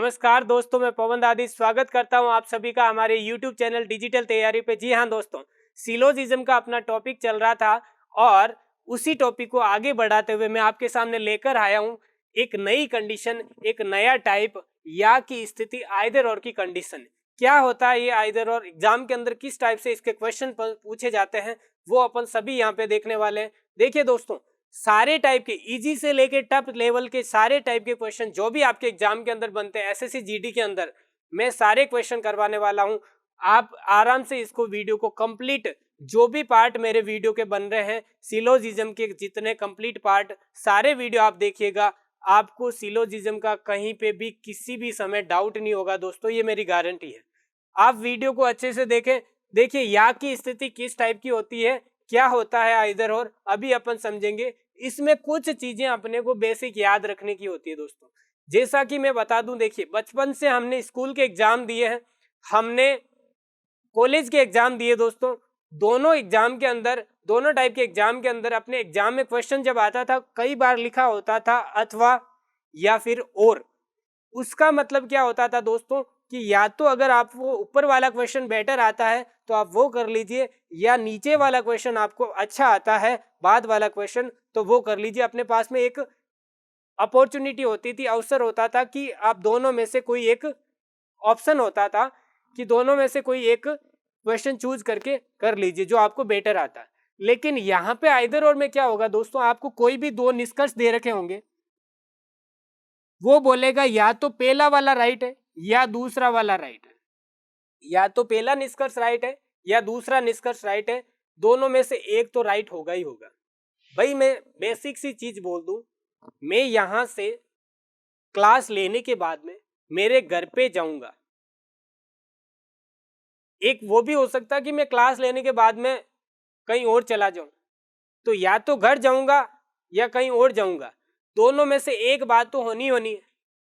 नमस्कार दोस्तों, मैं पवन दादी स्वागत करता हूं आप सभी का हमारे YouTube चैनल डिजिटल तैयारी पे। जी हां दोस्तों, सिलोजिज्म का अपना टॉपिक चल रहा था और उसी टॉपिक को आगे बढ़ाते हुए मैं आपके सामने लेकर आया हूं एक नई कंडीशन, एक नया टाइप या की स्थिति आइदर और की कंडीशन। क्या होता है ये आइदर और, एग्जाम के अंदर किस टाइप से इसके क्वेश्चन पूछे जाते हैं वो अपन सभी यहाँ पे देखने वाले हैं। देखिए दोस्तों, सारे टाइप के इजी से लेके टफ लेवल के सारे टाइप के क्वेश्चन जो भी आपके एग्जाम के अंदर बनते हैं एसएससी जीडी के अंदर, मैं सारे क्वेश्चन करवाने वाला हूं। आप आराम से इसको वीडियो को कंप्लीट, जो भी पार्ट मेरे वीडियो के बन रहे हैं सिलोजिज्म के जितने कंप्लीट पार्ट, सारे वीडियो आप देखिएगा। आपको सिलोजिज्म का कहीं पे भी किसी भी समय डाउट नहीं होगा दोस्तों, ये मेरी गारंटी है। आप वीडियो को अच्छे से देखें। देखिए या की स्थिति किस टाइप की होती है, क्या होता है आइदर और, अभी अपन समझेंगे। इसमें कुछ चीजें अपने को बेसिक याद रखने की होती है दोस्तों। जैसा कि मैं बता दूं, देखिए बचपन से हमने स्कूल के एग्जाम दिए हैं, हमने कॉलेज के एग्जाम दिए दोस्तों। दोनों एग्जाम के अंदर, दोनों टाइप के एग्जाम के अंदर अपने एग्जाम में क्वेश्चन जब आता था कई बार लिखा होता था अथवा या फिर और। उसका मतलब क्या होता था दोस्तों कि या तो अगर आपको ऊपर वाला क्वेश्चन बेटर आता है तो आप वो कर लीजिए, या नीचे वाला क्वेश्चन आपको अच्छा आता है बाद वाला क्वेश्चन तो वो कर लीजिए। अपने पास में एक अपॉर्चुनिटी होती थी, अवसर होता था कि आप दोनों में से कोई एक, ऑप्शन होता था कि दोनों में से कोई एक क्वेश्चन चूज करके कर लीजिए जो आपको बेटर आता है। लेकिन यहाँ पे आइदर और में क्या होगा दोस्तों, आपको कोई भी दो निष्कर्ष दे रखे होंगे, वो बोलेगा या तो पहला वाला राइट है या दूसरा वाला राइट है, या तो पहला निष्कर्ष राइट है या दूसरा निष्कर्ष राइट है, दोनों में से एक तो राइट होगा ही होगा। भाई मैं बेसिक सी चीज बोल दूं, मैं यहां से क्लास लेने के बाद में मेरे घर पे जाऊंगा। एक वो भी हो सकता कि मैं क्लास लेने के बाद में कहीं और चला जाऊं, तो या तो घर जाऊंगा या कहीं और जाऊंगा, दोनों में से एक बात तो होनी होनी है।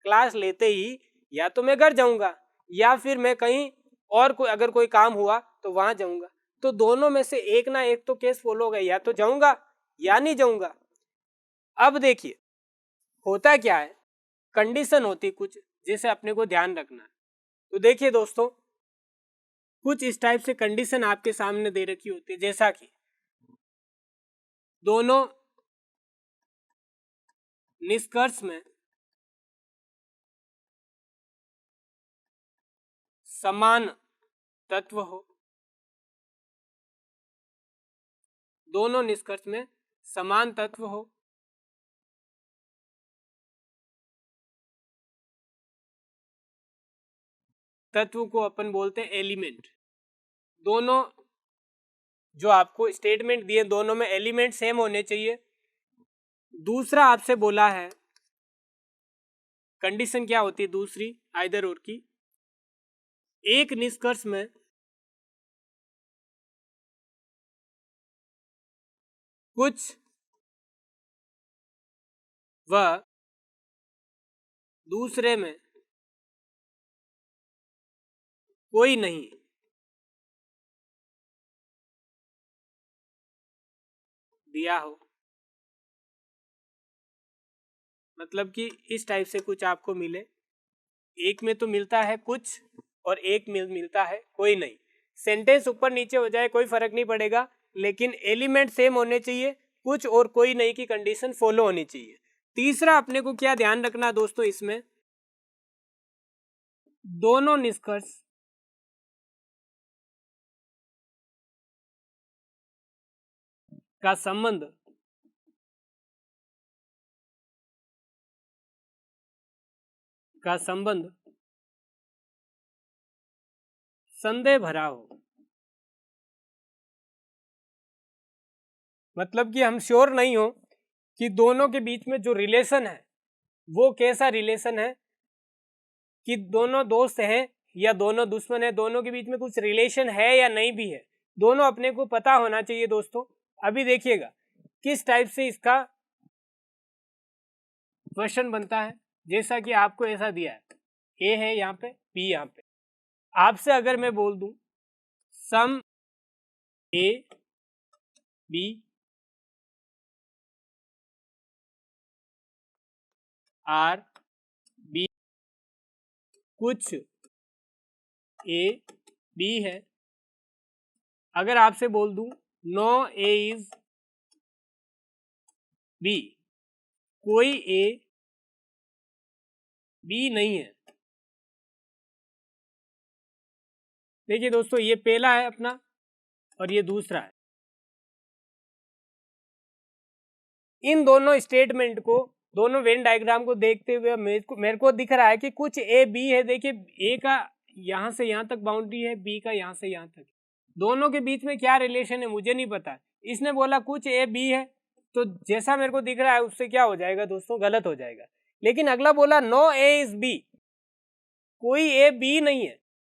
क्लास लेते ही या तो मैं घर जाऊंगा या फिर मैं कहीं और कोई, अगर कोई काम हुआ तो वहां जाऊंगा। तो दोनों में से एक ना एक तो केस फॉलो होगा, या तो जाऊंगा या नहीं जाऊंगा। अब देखिए होता क्या है, कंडीशन होती कुछ जैसे अपने को ध्यान रखना है। तो देखिए दोस्तों, कुछ इस टाइप से कंडीशन आपके सामने दे रखी होती है, जैसा कि दोनों निष्कर्ष में समान तत्व हो, दोनों निष्कर्ष में समान तत्व हो, तत्व को अपन बोलते हैं एलिमेंट। दोनों जो आपको स्टेटमेंट दिए दोनों में एलिमेंट सेम होने चाहिए। दूसरा आपसे बोला है कंडीशन क्या होती है दूसरी आइदर और की, एक निष्कर्ष में कुछ व दूसरे में कोई नहीं दिया हो। मतलब कि इस टाइप से कुछ आपको मिले, एक में तो मिलता है कुछ और एक में मिलता है कोई नहीं। सेंटेंस ऊपर नीचे हो जाए कोई फर्क नहीं पड़ेगा, लेकिन एलिमेंट सेम होने चाहिए, कुछ और कोई नहीं की कंडीशन फॉलो होनी चाहिए। तीसरा अपने को क्या ध्यान रखना दोस्तों, इसमें दोनों निष्कर्ष का संबंध संदेह भरा हो। मतलब कि हम श्योर नहीं हो कि दोनों के बीच में जो रिलेशन है वो कैसा रिलेशन है, कि दोनों दोस्त हैं या दोनों दुश्मन है, दोनों के बीच में कुछ रिलेशन है या नहीं भी है, दोनों अपने को पता होना चाहिए दोस्तों। अभी देखिएगा किस टाइप से इसका क्वेश्चन बनता है, जैसा कि आपको ऐसा दिया है, ए है यहाँ पे, बी यहाँ पे। आपसे अगर मैं बोल दूं सम ए बी आर बी कुछ ए बी है। अगर आपसे बोल दूं नो ए इज बी, कोई ए बी नहीं है। देखिए दोस्तों, ये पहला है अपना और ये दूसरा है। इन दोनों स्टेटमेंट को, दोनों वेन डायग्राम को देखते हुए मेरे को दिख रहा है कि कुछ ए बी है। देखिए ए का यहां से यहां तक बाउंड्री है, बी का यहां से यहां तक। दोनों के बीच में क्या रिलेशन है मुझे नहीं पता। इसने बोला कुछ ए बी है, तो जैसा मेरे को दिख रहा है उससे क्या हो जाएगा दोस्तों, गलत हो जाएगा। लेकिन अगला बोला नो ए इज बी, कोई ए बी नहीं है।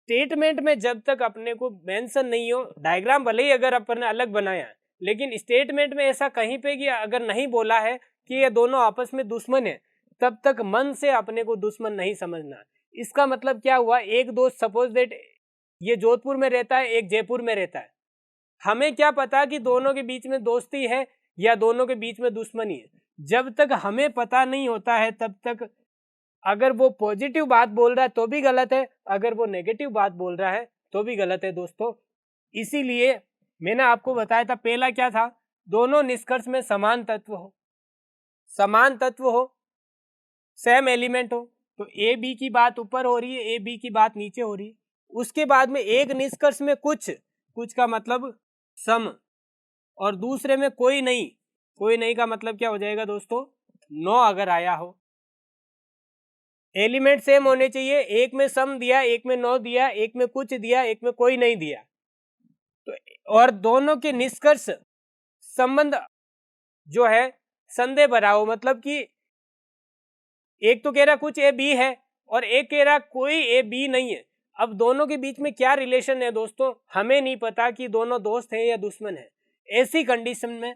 स्टेटमेंट में जब तक अपने को मेंशन नहीं हो, डायग्राम भले ही अगर अपन ने अलग बनाया है, लेकिन स्टेटमेंट में ऐसा कहीं पे कि अगर नहीं बोला है कि ये दोनों आपस में दुश्मन है, तब तक मन से अपने को दुश्मन नहीं समझना। इसका मतलब क्या हुआ, एक दोस्त सपोज दैट ये जोधपुर में रहता है, एक जयपुर में रहता है। हमें क्या पता कि दोनों के बीच में दोस्ती है या दोनों के बीच में दुश्मनी है। जब तक हमें पता नहीं होता है तब तक अगर वो पॉजिटिव बात बोल रहा है तो भी गलत है, अगर वो नेगेटिव बात बोल रहा है तो भी गलत है दोस्तों। इसीलिए मैंने आपको बताया था, पहला क्या था, दोनों निष्कर्ष में समान तत्व हो, समान तत्व हो, सेम एलिमेंट हो। तो ए बी की बात ऊपर हो रही है, ए बी की बात नीचे हो रही है। उसके बाद में एक निष्कर्ष में कुछ, कुछ का मतलब सम, और दूसरे में कोई नहीं। कोई नहीं का मतलब क्या हो जाएगा दोस्तों, नो अगर आया हो। एलिमेंट सेम होने चाहिए, एक में सम दिया, एक में नो दिया, एक में कुछ दिया, एक में कोई नहीं दिया। तो और दोनों के निष्कर्ष संबंध जो है संदेह भरा हो, मतलब कि एक तो कह रहा कुछ ए बी है और एक कह रहा कोई ए बी नहीं है। अब दोनों के बीच में क्या रिलेशन है दोस्तों, हमें नहीं पता कि दोनों दोस्त हैं या दुश्मन है। ऐसी कंडीशन में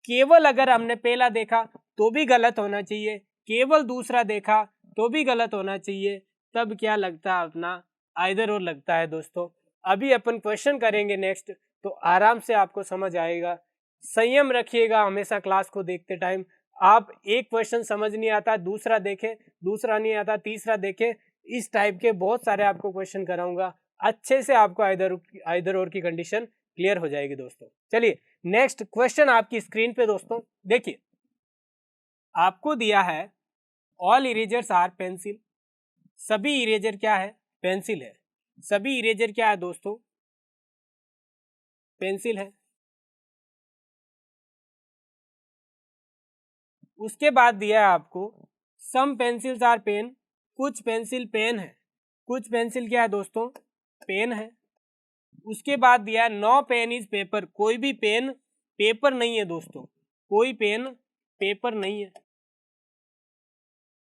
केवल अगर हमने पहला देखा तो भी गलत होना चाहिए, केवल दूसरा देखा तो भी गलत होना चाहिए, तब क्या लगता है अपना आइदर और लगता है दोस्तों। अभी अपन क्वेश्चन करेंगे नेक्स्ट, तो आराम से आपको समझ आएगा। संयम रखिएगा हमेशा क्लास को देखते टाइम। आप एक क्वेश्चन समझ नहीं आता दूसरा देखें, दूसरा नहीं आता तीसरा देखें, इस टाइप के बहुत सारे आपको क्वेश्चन कराऊंगा। अच्छे से आपको आइदर और की कंडीशन क्लियर हो जाएगी दोस्तों। चलिए नेक्स्ट क्वेश्चन आपकी स्क्रीन पे दोस्तों देखिए, आपको दिया है ऑल इरेजर्स आर पेंसिल। सभी इरेजर क्या है, पेंसिल है। सभी इरेजर क्या है दोस्तों, पेंसिल है। उसके बाद दिया है आपको सम पेंसिल्स आर पेन, कुछ पेंसिल पेन है। कुछ पेंसिल क्या है दोस्तों, पेन है। उसके बाद दिया है नो पेन इज पेपर, कोई भी पेन पेपर नहीं है दोस्तों, कोई पेन पेपर नहीं है।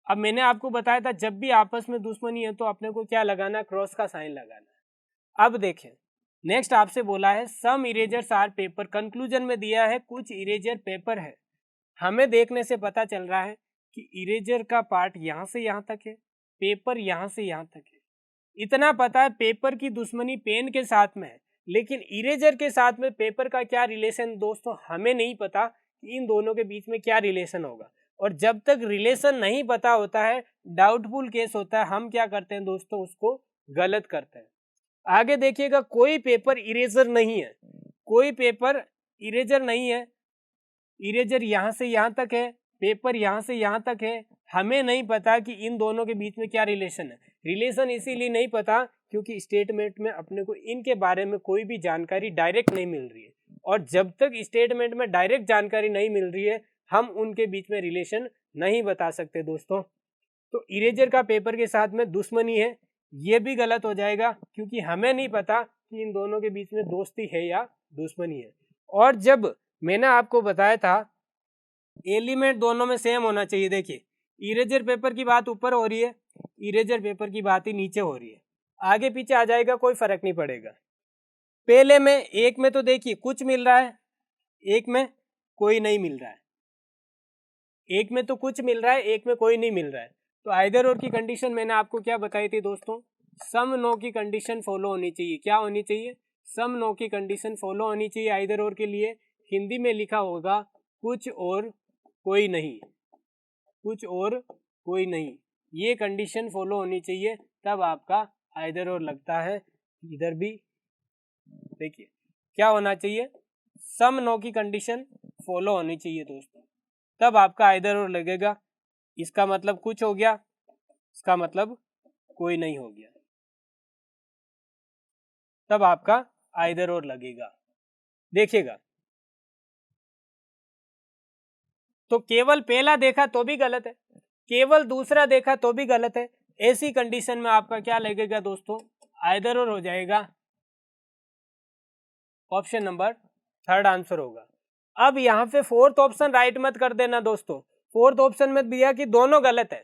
अब मैंने आपको बताया था जब भी आपस में दुश्मनी है तो अपने को क्या लगाना, क्रॉस का साइन लगाना। अब देखें नेक्स्ट आपसे बोला है सम इरेजर्स आर पेपर, कंक्लूजन में दिया है कुछ इरेजर पेपर है। हमें देखने से पता चल रहा है कि इरेजर का पार्ट यहाँ से यहाँ तक है, पेपर यहाँ से यहाँ तक है। इतना पता है पेपर की दुश्मनी पेन के साथ में है, लेकिन इरेजर के साथ में पेपर का क्या रिलेशन दोस्तों हमें नहीं पता कि इन दोनों के बीच में क्या रिलेशन होगा। और जब तक रिलेशन नहीं पता होता है, डाउटफुल केस होता है, हम क्या करते हैं दोस्तों, उसको गलत करते हैं। आगे देखिएगा, कोई पेपर इरेजर नहीं है, कोई पेपर इरेजर नहीं है। इरेजर यहाँ से यहाँ तक है, पेपर यहाँ से यहाँ तक है। हमें नहीं पता कि इन दोनों के बीच में क्या रिलेशन है। रिलेशन इसीलिए नहीं पता क्योंकि स्टेटमेंट में अपने को इनके बारे में कोई भी जानकारी डायरेक्ट नहीं मिल रही है, और जब तक स्टेटमेंट में डायरेक्ट जानकारी नहीं मिल रही है हम उनके बीच में रिलेशन नहीं बता सकते दोस्तों। तो इरेजर का पेपर के साथ में दुश्मनी है, ये भी गलत हो जाएगा क्योंकि हमें नहीं पता कि इन दोनों के बीच में दोस्ती है या दुश्मनी है। और जब मैंने आपको बताया था एलिमेंट दोनों में सेम होना चाहिए, देखिए इरेजर पेपर की बात ऊपर हो रही है, इरेजर पेपर की बात ही नीचे हो रही है। आगे पीछे आ जाएगा कोई फर्क नहीं पड़ेगा। पहले में एक में तो देखिए कुछ मिल रहा है, एक में कोई नहीं मिल रहा है। एक में तो कुछ मिल रहा है, एक में कोई नहीं मिल रहा है। तो आइदर और की कंडीशन मैंने आपको क्या बताई थी दोस्तों, सम नो की कंडीशन फॉलो होनी चाहिए। क्या होनी चाहिए, सम नो की कंडीशन फॉलो होनी चाहिए आइदर और के लिए। हिंदी में लिखा होगा कुछ और कोई नहीं, कुछ और कोई नहीं, ये कंडीशन फॉलो होनी चाहिए, तब आपका आइदर और लगता है। इधर भी देखिए क्या होना चाहिए, सम नो की कंडीशन फॉलो होनी चाहिए दोस्तों, तब आपका आइदर और लगेगा। इसका मतलब कुछ हो गया, इसका मतलब कोई नहीं हो गया, तब आपका आइदर और लगेगा। देखिएगा, तो केवल पहला देखा तो भी गलत है, केवल दूसरा देखा तो भी गलत है। ऐसी कंडीशन में आपका क्या लगेगा दोस्तों, आइदर और हो जाएगा। ऑप्शन नंबर थर्ड आंसर होगा। अब यहाँ पे फोर्थ ऑप्शन राइट मत कर देना दोस्तों, फोर्थ ऑप्शन में दिया कि दोनों गलत है,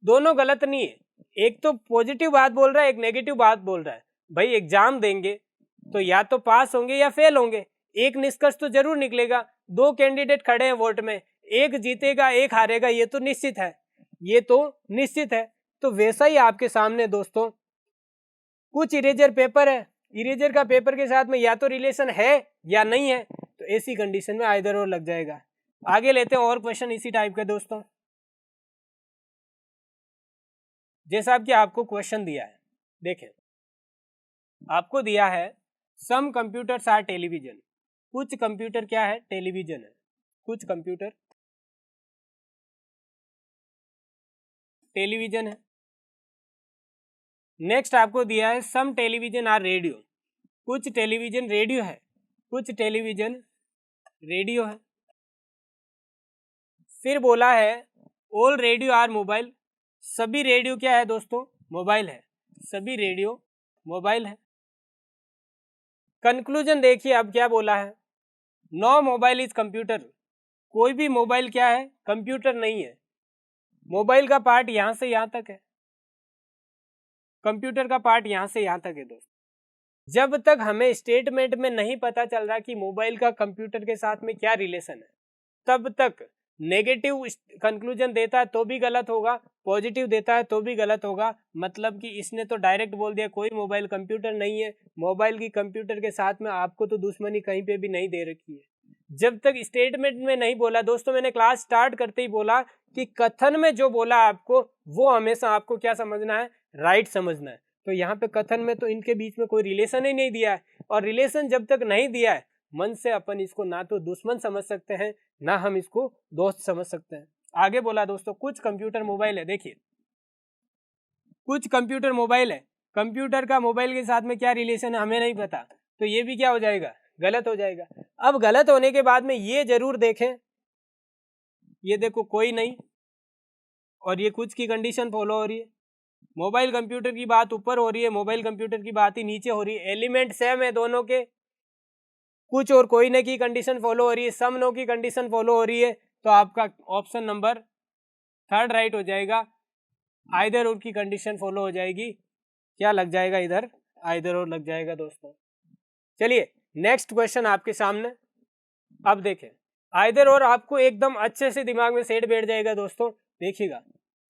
दोनों गलत नहीं है। एक तो पॉजिटिव बात बोल रहा है, एक नेगेटिव बात बोल रहा है। भाई एग्जाम देंगे तो या तो पास होंगे या फेल होंगे, एक निष्कर्ष तो जरूर निकलेगा। दो कैंडिडेट खड़े हैं वोट में, एक जीतेगा एक हारेगा, ये तो निश्चित है, ये तो निश्चित है। तो वैसा ही आपके सामने दोस्तों कुछ इरेजर पेपर है, इरेजर का पेपर के साथ में या तो रिलेशन है या नहीं है, तो ऐसी कंडीशन में आइदर और लग जाएगा। आगे लेते हैं और क्वेश्चन इसी टाइप के दोस्तों। जैसा कि आपको क्वेश्चन दिया है, देखें आपको दिया है सम कंप्यूटर्स आर टेलीविजन, कुछ कंप्यूटर क्या है, टेलीविजन है, कुछ कंप्यूटर टेलीविजन है। नेक्स्ट आपको दिया है सम टेलीविजन आर रेडियो, कुछ टेलीविजन रेडियो है, कुछ टेलीविजन रेडियो है। फिर बोला है ऑल रेडियो आर मोबाइल, सभी रेडियो क्या है दोस्तों, मोबाइल है, सभी रेडियो मोबाइल है। कंक्लूजन देखिए अब क्या बोला है, नो मोबाइल इज कंप्यूटर, कोई भी मोबाइल क्या है, कंप्यूटर नहीं है। मोबाइल का पार्ट यहां से यहां तक है, कंप्यूटर का पार्ट यहां से यहां तक है दोस्त। जब तक हमें स्टेटमेंट में नहीं पता चल रहा कि मोबाइल का कंप्यूटर के साथ में क्या रिलेशन है, तब तक नेगेटिव कंक्लूजन देता है तो भी गलत होगा, पॉजिटिव देता है तो भी गलत होगा। मतलब कि इसने तो डायरेक्ट बोल दिया कोई मोबाइल कंप्यूटर नहीं है, मोबाइल की कंप्यूटर के साथ में आपको तो दुश्मनी कहीं पे भी नहीं दे रखी है। जब तक स्टेटमेंट में नहीं बोला दोस्तों, मैंने क्लास स्टार्ट करते ही बोला कि कथन में जो बोला आपको वो हमेशा आपको क्या समझना है, राइट समझना है। तो यहाँ पे कथन में तो इनके बीच में कोई रिलेशन ही नहीं दिया है, और रिलेशन जब तक नहीं दिया है मन से अपन इसको ना तो दुश्मन समझ सकते हैं ना हम इसको दोस्त समझ सकते हैं। आगे बोला दोस्तों कुछ कंप्यूटर मोबाइल है, देखिए कुछ कंप्यूटर मोबाइल है, कंप्यूटर का मोबाइल के साथ में क्या रिलेशन है हमें नहीं पता, तो ये भी क्या हो जाएगा, गलत हो जाएगा। अब गलत होने के बाद में ये जरूर देखें, ये देखो कोई नहीं, और ये कुछ की कंडीशन फॉलो हो रही है, मोबाइल कंप्यूटर की बात ऊपर हो रही है, मोबाइल कंप्यूटर की बात ही नीचे हो रही है, एलिमेंट सेम है दोनों के, कुछ और कोई न की कंडीशन फॉलो हो रही है, सम नो की कंडीशन फॉलो हो रही है। तो आपका ऑप्शन नंबर थर्ड राइट हो जाएगा, आइदर और की कंडीशन फॉलो हो जाएगी, क्या लग जाएगा इधर, आइदर और लग जाएगा दोस्तों। चलिए नेक्स्ट क्वेश्चन आपके सामने। अब देखें आइदर और आपको एकदम अच्छे से दिमाग में सेट बैठ जाएगा दोस्तों। देखिएगा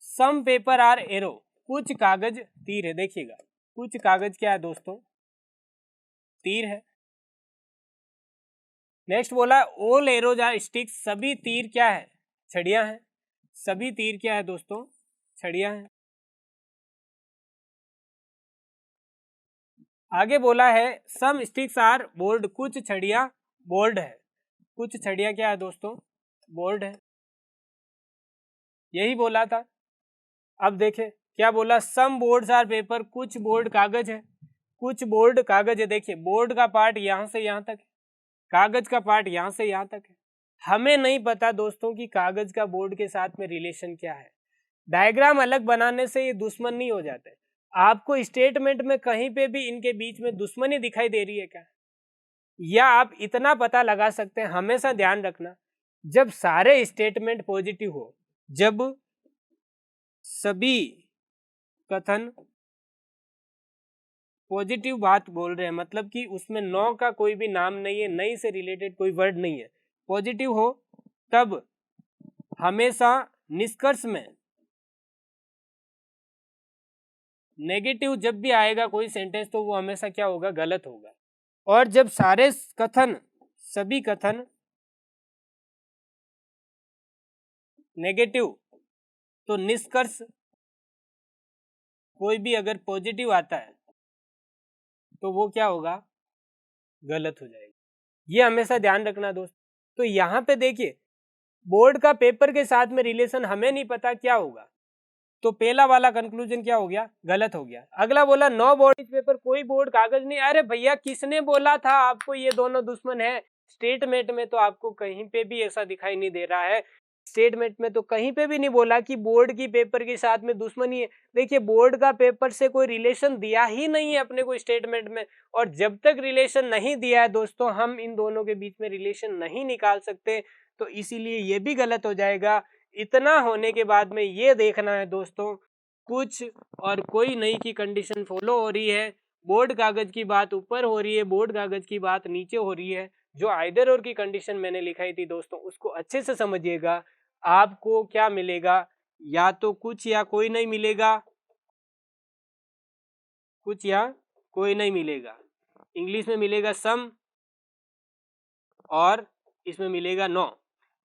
सम पेपर आर एरो, कुछ कागज तीर है, देखिएगा कुछ कागज क्या है दोस्तों, तीर है। नेक्स्ट बोला ऑल एरोज आर स्टिक्स, सभी तीर क्या है, छड़ियां हैं, सभी तीर क्या है दोस्तों, छड़ियां हैं। आगे बोला है सम स्टिक्स आर बोल्ड, कुछ छड़ियां बोल्ड है, कुछ छड़ियां क्या है दोस्तों, बोल्ड है, यही बोला था। अब देखें क्या बोला, सम बोर्ड्स आर पेपर, कुछ बोर्ड कागज है, कुछ बोर्ड कागज है। देखिए बोर्ड का पार्ट यहां से यहां तक है, कागज का पार्ट यहां से यहां तक है। हमें नहीं पता दोस्तों कि कागज का बोर्ड के साथ में रिलेशन क्या है, डायग्राम अलग बनाने से ये दुश्मन नहीं हो जाते। आपको स्टेटमेंट में कहीं पे भी इनके बीच में दुश्मनी दिखाई दे रही है क्या, या आप इतना पता लगा सकते हैं, हमेशा ध्यान रखना जब सारे स्टेटमेंट पॉजिटिव हो, जब सभी कथन पॉजिटिव बात बोल रहे हैं, मतलब कि उसमें नो का कोई भी नाम नहीं है, नहीं से रिलेटेड कोई वर्ड नहीं है, पॉजिटिव हो, तब हमेशा निष्कर्ष में नेगेटिव जब भी आएगा कोई सेंटेंस तो वो हमेशा क्या होगा, गलत होगा। और जब सारे कथन सभी कथन नेगेटिव तो निष्कर्ष कोई भी अगर पॉजिटिव आता है तो वो क्या होगा, गलत हो जाएगा। ये हमेशा ध्यान रखना दोस्त। तो यहाँ पे देखिए बोर्ड का पेपर के साथ में रिलेशन हमें नहीं पता क्या होगा, तो पहला वाला कंक्लूजन क्या हो गया, गलत हो गया। अगला बोला नो बोर्ड पेपर, कोई बोर्ड कागज नहीं। अरे भैया किसने बोला था आपको ये दोनों दुश्मन है? स्टेटमेंट में तो आपको कहीं पे भी ऐसा दिखाई नहीं दे रहा है, स्टेटमेंट में तो कहीं पे भी नहीं बोला कि बोर्ड की पेपर के साथ में दुश्मनी है। देखिए बोर्ड का पेपर से कोई रिलेशन दिया ही नहीं है अपने को स्टेटमेंट में, और जब तक रिलेशन नहीं दिया है दोस्तों हम इन दोनों के बीच में रिलेशन नहीं निकाल सकते, तो इसीलिए ये भी गलत हो जाएगा। इतना होने के बाद में ये देखना है दोस्तों कुछ और कोई नहीं की कंडीशन फॉलो हो रही है, बोर्ड कागज की बात ऊपर हो रही है, बोर्ड कागज की बात नीचे हो रही है। जो आइदर और की कंडीशन मैंने लिखाई थी दोस्तों उसको अच्छे से समझिएगा, आपको क्या मिलेगा, या तो कुछ या कोई नहीं मिलेगा, कुछ या कोई नहीं मिलेगा। इंग्लिश में मिलेगा सम और इसमें मिलेगा नो।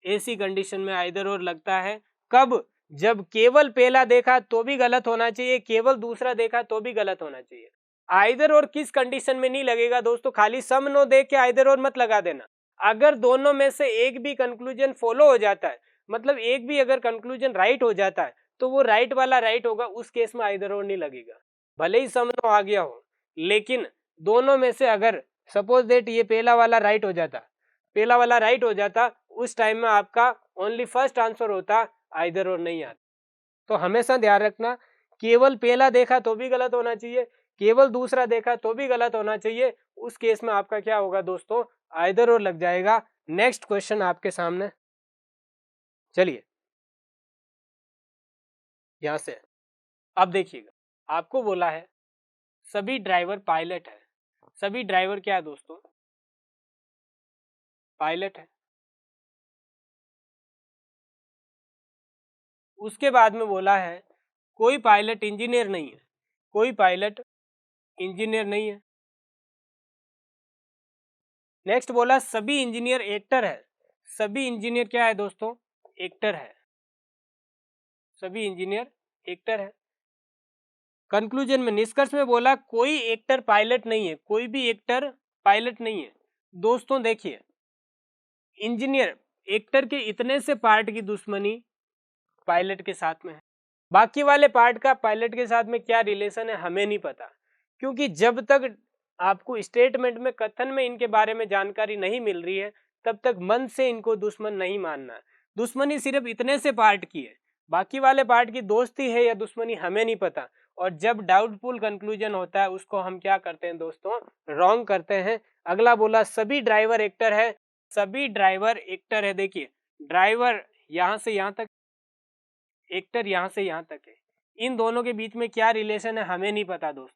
ऐसी कंडीशन में आइदर और लगता है। कब? जब केवल पहला देखा तो भी गलत होना चाहिए, केवल दूसरा देखा तो भी गलत होना चाहिए। आइदर और किस कंडीशन में नहीं लगेगा दोस्तों, खाली सम नो देख के आइदर और मत लगा देना। अगर दोनों में से एक भी कंक्लूजन फॉलो हो जाता है, मतलब एक भी अगर कंक्लूजन राइट हो जाता है तो वो राइट वाला राइट होगा, उस केस में आइदर और नहीं लगेगा। भले ही सम नो आ गया हो, लेकिन दोनों में से अगर सपोज दैट ये पहला वाला राइट हो जाता, पहला वाला राइट हो जाता, उस टाइम में आपका ओनली फर्स्ट आंसर होता, आइदर और नहीं आता। तो हमेशा ध्यान रखना केवल पहला देखा तो भी गलत होना चाहिए, केवल दूसरा देखा तो भी गलत होना चाहिए, उस केस में आपका क्या होगा दोस्तों, आइदर और लग जाएगा। नेक्स्ट क्वेश्चन आपके सामने, चलिए यहां से अब देखिएगा, आपको बोला है सभी ड्राइवर पायलट है। सभी ड्राइवर क्या है दोस्तों, पायलट है। उसके बाद में बोला है कोई पायलट इंजीनियर नहीं है, कोई पायलट इंजीनियर नहीं है। नेक्स्ट बोला सभी इंजीनियर एक्टर है। सभी इंजीनियर क्या है दोस्तों, एक्टर है। सभी इंजीनियर एक्टर है। कंक्लूजन में निष्कर्ष में बोला कोई एक्टर पायलट नहीं है, कोई भी एक्टर पायलट नहीं है। दोस्तों देखिए इंजीनियर एक्टर के इतने से पार्ट की दुश्मनी पायलट के साथ में है, बाकी वाले पार्ट का पायलट के साथ में क्या रिलेशन है हमें नहीं पता, क्योंकि जब तक आपको स्टेटमेंट में कथन में इनके बारे में जानकारी नहीं मिल रही है तब तक मन से इनको दुश्मन नहीं मानना। दुश्मनी सिर्फ इतने से पार्ट की है, बाकी वाले पार्ट की दोस्ती है या दुश्मनी हमें नहीं पता। और जब डाउटफुल कंक्लूजन होता है उसको हम क्या करते हैं दोस्तों, रॉन्ग करते हैं। अगला बोला सभी ड्राइवर एक्टर है। सभी ड्राइवर एक्टर है। देखिए ड्राइवर यहां से यहां तक, एक्टर यहां से यहां तक है, इन दोनों के बीच में क्या रिलेशन है हमें नहीं पता दोस्त,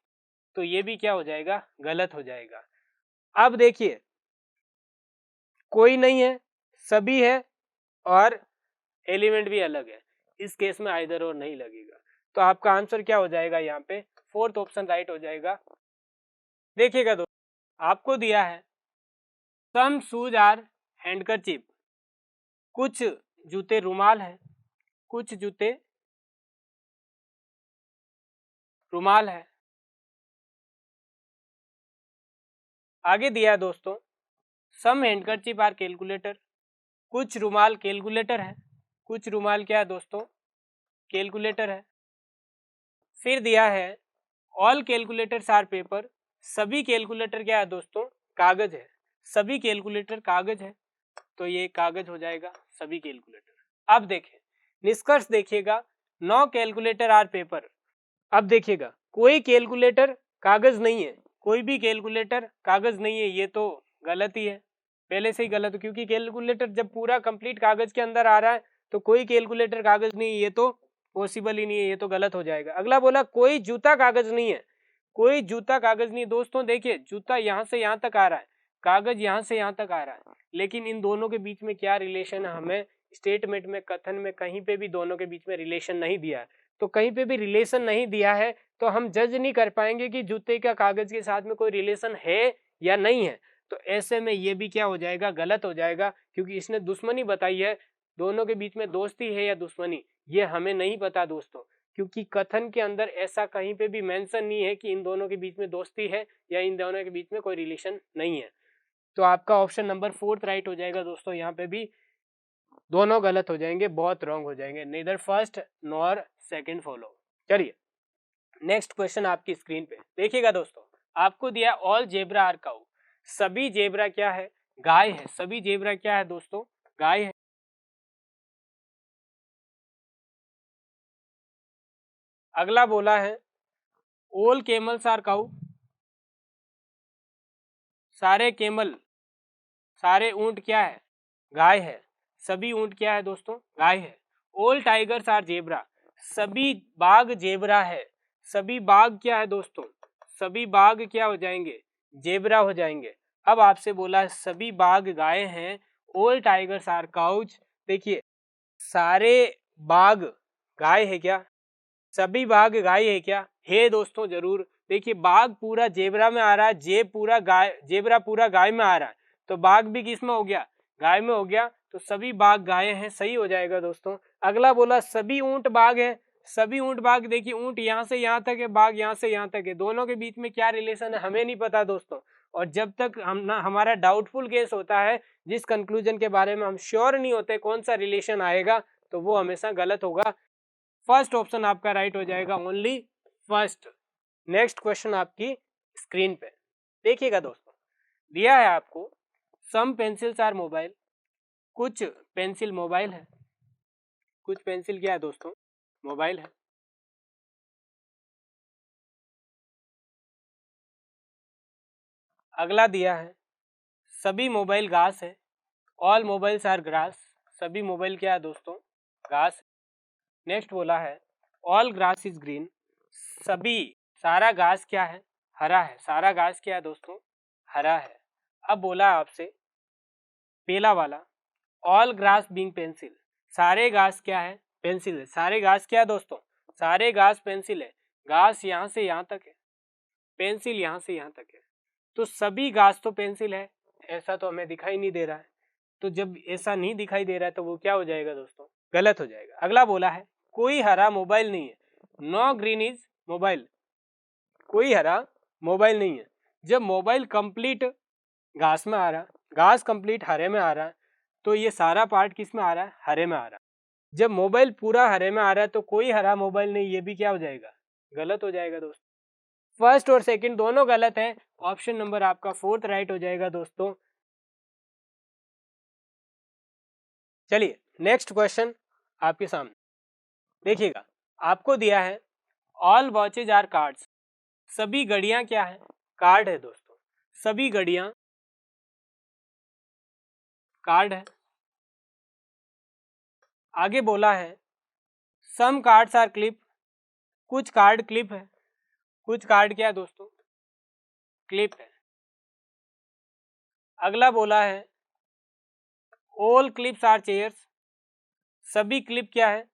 तो ये भी क्या हो जाएगा, गलत हो जाएगा। अब देखिए कोई नहीं है, सभी है और एलिमेंट भी अलग है, इस केस में आइदर और नहीं लगेगा, तो आपका आंसर क्या हो जाएगा, यहाँ पे फोर्थ ऑप्शन राइट हो जाएगा। देखिएगा दोस्तों आपको दिया है सम शूज आर हैंडकरचीफ, कुछ जूते रुमाल है, कुछ जूते रुमाल है। आगे दिया है दोस्तों सम हैंडकरचीफ आर कैलकुलेटर, कुछ रुमाल कैलकुलेटर है, कुछ रुमाल क्या है दोस्तों, कैलकुलेटर है। फिर दिया है ऑल कैलकुलेटर्स आर पेपर, सभी कैलकुलेटर क्या है दोस्तों, कागज है, सभी कैलकुलेटर कागज है, तो ये कागज हो जाएगा सभी कैलकुलेटर। अब देखें निष्कर्ष देखिएगा, नो कैलकुलेटर आर पेपर। अब देखिएगा कोई कैलकुलेटर कागज नहीं है, कोई भी कैलकुलेटर कागज नहीं है, ये तो गलत ही है, पहले से ही गलत है, क्योंकि कैलकुलेटर जब पूरा कंप्लीट कागज के अंदर आ रहा है तो कोई कैलकुलेटर कागज नहीं है, ये तो पॉसिबल ही नहीं है, ये तो गलत हो जाएगा। अगला बोला कोई जूता कागज नहीं है, कोई जूता कागज नहीं। दोस्तों देखिए जूता यहाँ से यहाँ तक आ रहा है, कागज यहाँ से यहाँ तक आ रहा है, लेकिन इन दोनों के बीच में क्या रिलेशन है हमें स्टेटमेंट में कथन में कहीं पे भी दोनों के बीच में रिलेशन नहीं दिया है। तो कहीं पे भी रिलेशन नहीं दिया है तो हम जज नहीं कर पाएंगे कि जूते का कागज के साथ में कोई रिलेशन है या नहीं है, तो ऐसे में ये भी क्या हो जाएगा, गलत हो जाएगा, क्योंकि इसने दुश्मनी बताई है, दोनों के बीच में दोस्ती है या दुश्मनी ये हमें नहीं पता दोस्तों। क्योंकि कथन के अंदर ऐसा कहीं पे भी मेंशन नहीं है कि इन दोनों के बीच में दोस्ती है या इन दोनों के बीच में कोई रिलेशन नहीं है। तो आपका ऑप्शन नंबर 4 राइट हो जाएगा दोस्तों। यहाँ पे भी दोनों गलत हो जाएंगे, बहुत रॉन्ग हो जाएंगे, neither first nor second follow. चलिए नेक्स्ट क्वेश्चन आपकी स्क्रीन पे देखिएगा दोस्तों, आपको दिया ऑल जेब्रा आर काऊ, सभी जेब्रा क्या है, गाय है। सभी जेब्रा क्या है दोस्तों, गाय है। अगला बोला है ऑल केमल्स आर काऊ, सारे केमल, सारे ऊंट क्या है, गाय है। सभी ऊंट क्या है दोस्तों, गाय है। ऑल टाइगर्स आर जेब्रा, सभी बाघ जेब्रा है। सभी बाघ क्या है दोस्तों, सभी बाघ क्या हो जाएंगे, जेब्रा हो जाएंगे। अब आपसे बोला है सभी बाघ गाय हैं, ऑल टाइगर्स आर काउच। देखिए सारे बाघ गाय है क्या, सभी बाघ गाय है क्या, है दोस्तों जरूर। देखिए बाघ पूरा जेब्रा में आ रहा है, पूरा गाय, जेब्रा पूरा गाय में आ रहा है, तो बाघ भी किस में हो गया, गाय में हो गया। तो सभी बाघ गाय हैं, सही हो जाएगा दोस्तों। अगला बोला सभी ऊंट बाघ है, सभी ऊंट बाघ। देखिए ऊंट यहाँ से यहाँ तक है, बाघ यहाँ से यहाँ तक है, दोनों के बीच में क्या रिलेशन है हमें नहीं पता दोस्तों। और जब तक हमारा डाउटफुल केस होता है, जिस कंक्लूजन के बारे में हम श्योर नहीं होते कौन सा रिलेशन आएगा, तो वो हमेशा गलत होगा। फर्स्ट ऑप्शन आपका राइट हो जाएगा, ओनली फर्स्ट। नेक्स्ट क्वेश्चन आपकी स्क्रीन पे देखिएगा दोस्तों, दिया है आपको सम पेंसिल्स आर मोबाइल, कुछ पेंसिल मोबाइल है, कुछ पेंसिल क्या है दोस्तों, मोबाइल है। अगला दिया है सभी मोबाइल घास है, ऑल मोबाइल्स आर ग्रास, सभी मोबाइल क्या है दोस्तों, घास। नेक्स्ट बोला है ऑल ग्रास इज ग्रीन, सभी, सारा घास क्या है, हरा है। सारा घास क्या है दोस्तों, हरा है। अब बोला आपसे पहला वाला ऑल ग्रास बीइंग पेंसिल, सारे घास क्या है, पेंसिल है। सारे घास क्या है दोस्तों, सारे घास पेंसिल है। घास यहाँ से यहाँ तक है, पेंसिल यहाँ से यहाँ तक है, तो सभी घास तो पेंसिल है। ऐसा तो हमें दिखाई नहीं दे रहा है, तो जब ऐसा नहीं दिखाई दे रहा है तो वो क्या हो जाएगा दोस्तों, गलत हो जाएगा। अगला बोला है कोई हरा मोबाइल नहीं है, नो ग्रीन इज मोबाइल, कोई हरा मोबाइल नहीं है। जब मोबाइल कंप्लीट घास में आ रहा है, घास कंप्लीट हरे में आ रहा है, तो ये सारा पार्ट किस में आ रहा है, हरे में आ रहा है। जब मोबाइल पूरा हरे में आ रहा है तो कोई हरा मोबाइल नहीं, ये भी क्या हो जाएगा, गलत हो जाएगा दोस्तों। फर्स्ट और सेकंड दोनों गलत है, ऑप्शन नंबर आपका 4 राइट हो जाएगा दोस्तों। चलिए नेक्स्ट क्वेश्चन आपके सामने देखिएगा, आपको दिया है ऑल वॉचेज आर कार्ड्स, सभी घड़ियां क्या है, कार्ड है दोस्तों। सभी घड़ियां कार्ड है। आगे बोला है सम कार्ड्स आर क्लिप, कुछ कार्ड क्लिप है। कुछ कार्ड क्या है दोस्तों, क्लिप है। अगला बोला है ऑल क्लिप्स आर चेयर्स, सभी क्लिप क्या है,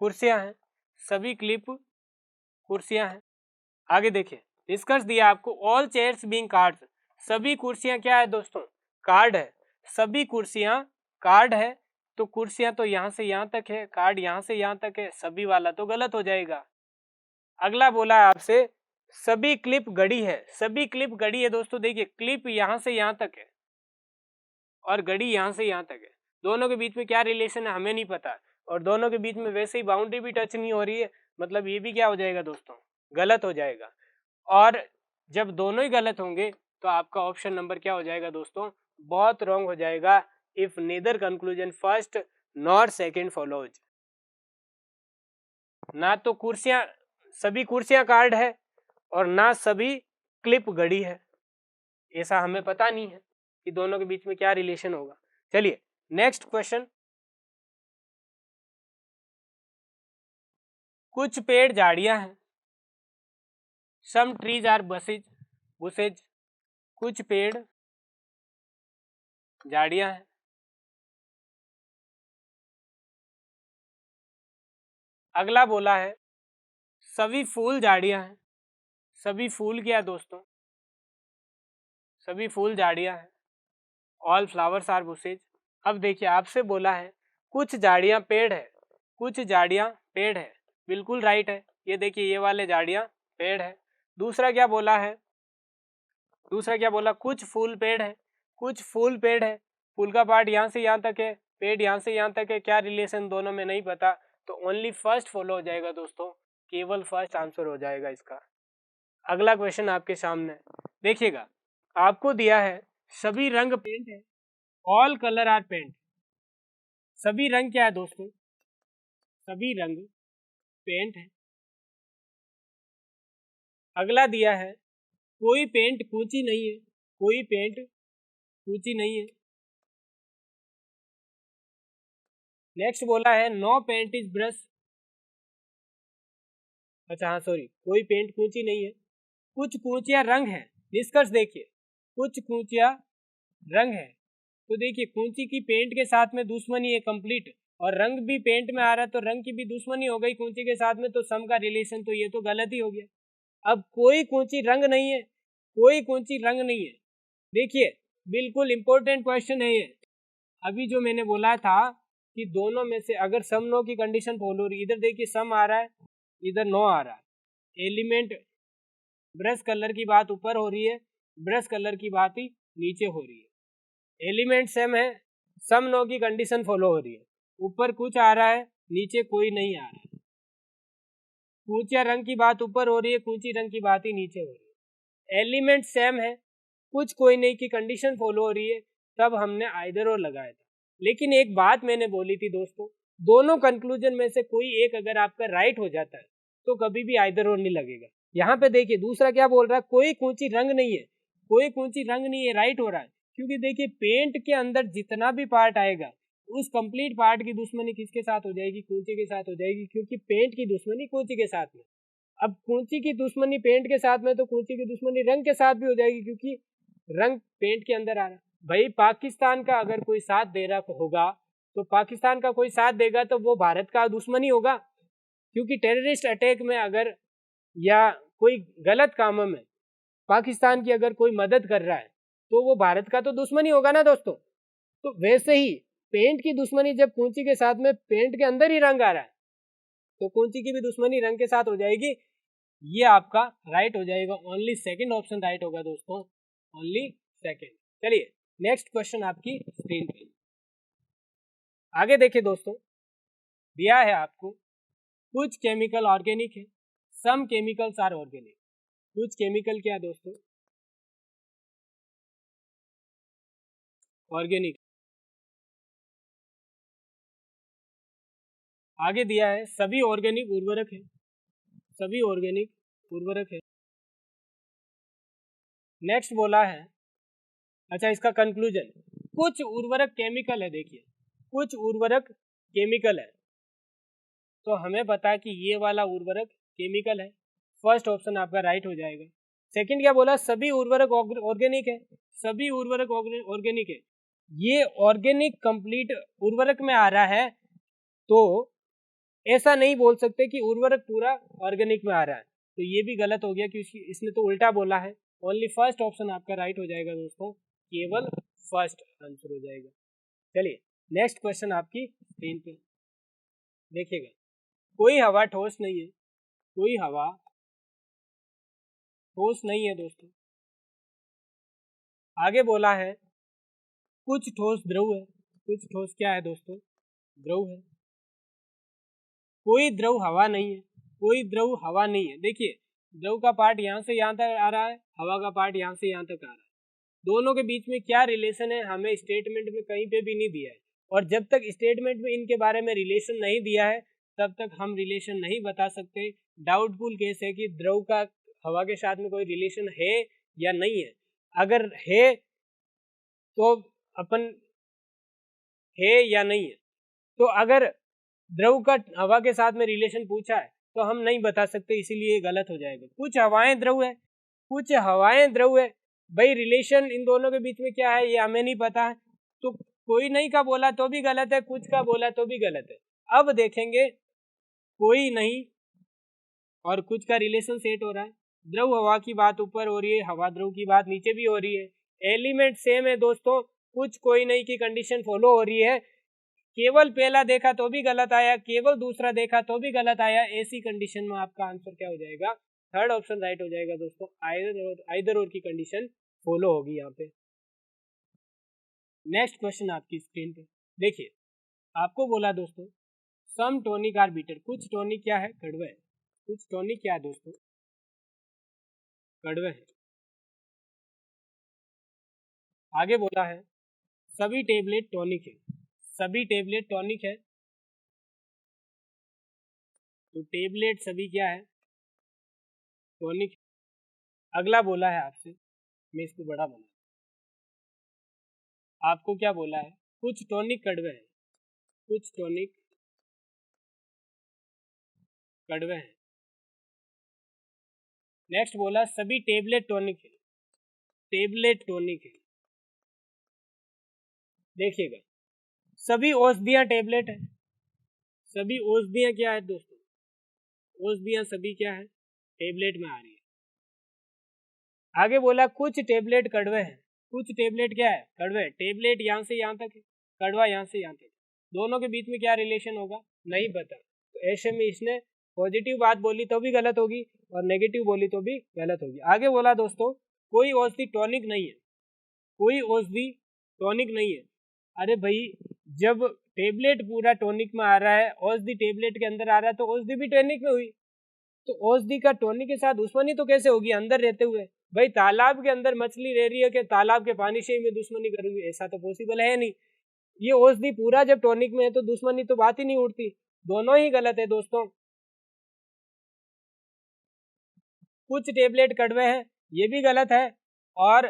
कुर्सियां हैं। सभी क्लिप कुर्सियां हैं। आगे देखिए निष्कर्ष दिया आपको ऑल चेयर्स बीइंग कार्ड्स, सभी कुर्सियां क्या है दोस्तों, कार्ड है। सभी कुर्सियां कार्ड है, तो कुर्सियां तो यहाँ से यहाँ तक है, कार्ड यहाँ से यहाँ तक है, सभी वाला तो गलत हो जाएगा। अगला बोला है आपसे सभी क्लिप घड़ी है, सभी क्लिप घड़ी है दोस्तों। देखिए क्लिप यहाँ से यहाँ तक है और घड़ी यहाँ से यहाँ तक है, दोनों के बीच में क्या रिलेशन है हमें नहीं पता, और दोनों के बीच में वैसे ही बाउंड्री भी टच नहीं हो रही है, मतलब ये भी क्या हो जाएगा दोस्तों, गलत हो जाएगा। और जब दोनों ही गलत होंगे तो आपका ऑप्शन नंबर क्या हो जाएगा दोस्तों, बहुत रॉन्ग हो जाएगा। If neither conclusion first nor second follows, ना तो कुर्सियां, सभी कुर्सियां कार्ड है और ना सभी क्लिप घड़ी है, ऐसा हमें पता नहीं है कि दोनों के बीच में क्या रिलेशन होगा। चलिए नेक्स्ट क्वेश्चन, कुछ पेड़ झाड़ियां हैं, सम ट्रीज आर बसेज बुसेज, कुछ पेड़ झाड़ियां हैं। अगला बोला है सभी फूल झाड़ियां हैं, सभी फूल क्या है दोस्तों, सभी फूल झाड़ियां हैं। All flowers are bushes. अब देखिए आपसे बोला है कुछ झाड़ियां पेड़ है, कुछ झाड़ियां पेड़ है, बिल्कुल राइट है। ये देखिए ये वाले झाड़ियाँ पेड़ है। दूसरा क्या बोला है, दूसरा क्या बोला, कुछ फूल पेड़ है, कुछ फूल पेड़ है, फूल का पार्ट यहाँ से यहाँ तक है, पेड़ यहाँ से यहाँ तक है, क्या रिलेशन दोनों में नहीं पता, तो ओनली फर्स्ट फॉलो हो जाएगा दोस्तों, केवल फर्स्ट आंसर हो जाएगा इसका। अगला क्वेश्चन आपके सामने देखिएगा, आपको दिया है सभी रंग पेंट है, ऑल कलर आर पेंट। सभी रंग क्या है दोस्तों, सभी रंग पेंट है। अगला दिया है कोई पेंट कूची नहीं है, कोई पेंट कूची नहीं है। नेक्स्ट बोला है नो पेंट इज ब्रश। अच्छा हाँ सॉरी, कोई पेंट कूची नहीं है, कुछ कूचियां रंग है। निष्कर्ष देखिए, कुछ कूचियां रंग है, तो देखिए कूची की पेंट के साथ में दुश्मनी है कंप्लीट, और रंग भी पेंट में आ रहा है तो रंग की भी दुश्मनी हो गई कूची के साथ में, तो सम का रिलेशन, तो ये तो गलत ही हो गया। अब कोई कूची रंग नहीं है, कोई कूची रंग नहीं है। देखिए बिल्कुल इंपॉर्टेंट क्वेश्चन है ये। अभी जो मैंने बोला था कि दोनों में से अगर सम नो की कंडीशन फॉलो हो रही, इधर देखिए सम आ रहा है, इधर नो आ रहा है, एलिमेंट ब्रश कलर की बात ऊपर हो रही है, ब्रश कलर की बात ही नीचे हो रही है। एलिमेंट सेम है, सम नो की कंडीशन फॉलो हो रही है, ऊपर कुछ आ रहा है, नीचे कोई नहीं आ रहा है। कूचिया रंग की बात ऊपर हो रही है, कूची रंग की बात ही नीचे हो रही है। एलिमेंट सेम है, कुछ कोई नहीं की कंडीशन फॉलो हो रही है, तब हमने आइदर और लगाया था। लेकिन एक बात मैंने बोली थी दोस्तों, दोनों कंक्लूजन में से कोई एक अगर आपका राइट हो जाता है तो कभी भी आइदर और नहीं लगेगा। यहाँ पे देखिए दूसरा क्या बोल रहा है, कोई कूची रंग नहीं है, कोई कूची रंग नहीं है, राइट हो रहा है, क्योंकि देखिए पेंट के अंदर जितना भी पार्ट आएगा उस कंप्लीट पार्ट की दुश्मनी किसके साथ हो जाएगी, कूची के साथ हो जाएगी, क्योंकि पेंट की दुश्मनी कूची के साथ में। अब कूची की दुश्मनी पेंट के साथ में, तो कूची की दुश्मनी रंग के साथ भी हो जाएगी, क्योंकि रंग पेंट के अंदर आ रहा है। भाई पाकिस्तान का अगर कोई साथ दे रहा होगा तो पाकिस्तान का कोई साथ देगा तो वो भारत का दुश्मनी होगा, क्योंकि टेररिस्ट अटैक में अगर या कोई गलत कामों में पाकिस्तान की अगर कोई मदद कर रहा है तो वो भारत का तो दुश्मनी होगा ना दोस्तों। तो वैसे ही पेंट की दुश्मनी जब कूंची के साथ में पेंट के अंदर ही रंग आ रहा है तो कूंची की भी दुश्मनी रंग के साथ हो जाएगी। ये आपका राइट हो जाएगा, ओनली सेकंड ऑप्शन राइट होगा दोस्तों, ओनली सेकंड। चलिए नेक्स्ट क्वेश्चन आपकी स्क्रीन पे आगे देखिए दोस्तों, दिया है आपको कुछ केमिकल ऑर्गेनिक है, सम केमिकल्स आर ऑर्गेनिक। कुछ केमिकल क्या है दोस्तों, ऑर्गेनिक। आगे दिया है सभी ऑर्गेनिक उर्वरक है, सभी ऑर्गेनिक उर्वरक है। नेक्स्ट बोला है, अच्छा इसका कंक्लूजन, कुछ उर्वरक केमिकल है। देखिए कुछ उर्वरक केमिकल है, तो हमें पता है कि ये वाला उर्वरक केमिकल है, फर्स्ट ऑप्शन आपका राइट हो जाएगा। सेकंड क्या बोला, सभी उर्वरक ऑर्गेनिक है, सभी उर्वरक ऑर्गेनिक है। ये ऑर्गेनिक कंप्लीट उर्वरक में आ रहा है, तो ऐसा नहीं बोल सकते कि उर्वरक पूरा ऑर्गेनिक में आ रहा है, तो ये भी गलत हो गया क्योंकि इसने तो उल्टा बोला है। ओनली फर्स्ट ऑप्शन आपका राइट हो जाएगा दोस्तों, केवल फर्स्ट आंसर हो जाएगा। चलिए नेक्स्ट क्वेश्चन आपकी स्क्रीन पे देखिएगा, कोई हवा ठोस नहीं है, कोई हवा ठोस नहीं है दोस्तों। आगे बोला है कुछ ठोस द्रव है, कुछ ठोस क्या है दोस्तों, द्रव है। कोई द्रव हवा नहीं है, कोई द्रव हवा नहीं है। देखिए द्रव का पार्ट यहाँ से यहाँ तक आ रहा है, हवा का पार्ट यहाँ से यहाँ तक आ रहा है, दोनों के बीच में क्या रिलेशन है हमें स्टेटमेंट में कहीं पे भी नहीं दिया है, और जब तक स्टेटमेंट में इनके बारे में रिलेशन नहीं दिया है तब तक हम रिलेशन नहीं बता सकते। डाउटफुल केस है कि द्रव का हवा के साथ में कोई रिलेशन है या नहीं है। अगर है तो अपन है या नहीं है, तो अगर द्रव का हवा के साथ में रिलेशन पूछा है तो हम नहीं बता सकते, इसीलिए गलत हो जाएगा। कुछ हवाएं द्रव है, कुछ हवाएं द्रव है, भाई रिलेशन इन दोनों के बीच में क्या है ये हमें नहीं पता है, तो कोई नहीं का बोला तो भी गलत है, कुछ का बोला तो भी गलत है। अब देखेंगे कोई नहीं और कुछ का रिलेशन सेट हो रहा है, द्रव हवा की बात ऊपर हो रही है, हवा द्रव की बात नीचे भी हो रही है, एलिमेंट सेम है दोस्तों, कुछ कोई नहीं की कंडीशन फॉलो हो रही है, केवल पहला देखा तो भी गलत आया, केवल दूसरा देखा तो भी गलत आया, ऐसी कंडीशन में आपका आंसर क्या हो जाएगा, थर्ड ऑप्शन राइट हो जाएगा दोस्तों। आइदर और की कंडीशन फॉलो होगी यहाँ पे। नेक्स्ट क्वेश्चन आपकी स्क्रीन पे देखिए, आपको बोला दोस्तों सम टॉनिक आर बिटर, कुछ टॉनिक क्या है, कड़वे है, कुछ टॉनिक क्या है दोस्तों, कड़वे है। आगे बोला है सभी टेबलेट टॉनिक है, सभी टेबलेट टॉनिक है, तो टेबलेट सभी क्या है, टॉनिक। अगला बोला है आपसे, मैं इसको बड़ा बना, आपको क्या बोला है, कुछ टॉनिक कड़वे है, कुछ टॉनिक कड़वे है। नेक्स्ट बोला सभी टेबलेट टॉनिक है, टेबलेट टॉनिक है। देखिएगा सभी औषधियां टेबलेट है, सभी औषधियां क्या है दोस्तों, औषधियां सभी क्या है, टेबलेट में आ रही है। आगे बोला कुछ टेबलेट कड़वे हैं, कुछ टेबलेट क्या है, कड़वे। टेबलेट यहाँ से यहाँ तक है, कड़वा यहाँ से यहाँ तक, दोनों के बीच में क्या रिलेशन होगा, नहीं पता। तो ऐसे में इसने पॉजिटिव बात बोली तो भी गलत होगी और नेगेटिव बोली तो भी गलत होगी। आगे बोला दोस्तों कोई औषधि टॉनिक नहीं है, कोई औषधि टॉनिक नहीं है। अरे भाई जब टेबलेट पूरा टॉनिक में आ रहा है, औषधि टेबलेट के अंदर आ रहा है, तो औषधि भी टॉनिक में हुई, तो औषधि का टॉनिक के साथ दुश्मनी तो कैसे होगी अंदर रहते हुए। भाई तालाब के अंदर मछली रह रही है कि तालाब के पानी से ही मैं दुश्मनी करूंगी, ऐसा तो पॉसिबल है नहीं। ये औषधि पूरा जब टॉनिक में है तो दुश्मनी तो बात ही नहीं उठती। दोनों ही गलत है दोस्तों। कुछ टेबलेट कड़वे हैं ये भी गलत है, और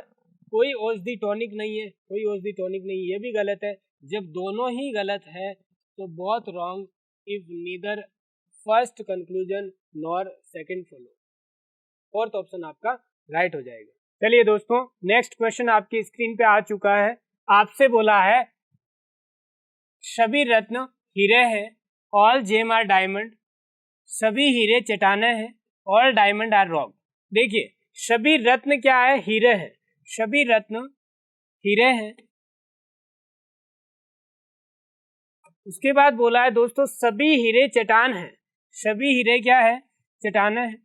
कोई औषधि टॉनिक नहीं है, कोई औषधि टॉनिक नहीं, ये भी गलत है। जब दोनों ही गलत है तो both wrong if neither first conclusion nor second follow, fourth option आपका राइट हो जाएगा। चलिए दोस्तों नेक्स्ट क्वेश्चन आपकी स्क्रीन पे आ चुका है। आपसे बोला है सभी रत्न हीरे हैं, ऑल जेम आर डायमंड, सभी हीरे चट्टाने हैं, ऑल डायमंड आर रॉक। देखिए सभी रत्न क्या है, हीरे हैं, सभी रत्न हीरे हैं। उसके बाद बोला है दोस्तों सभी हीरे चट्टान हैं, सभी हीरे क्या है, चट्टाने हैं,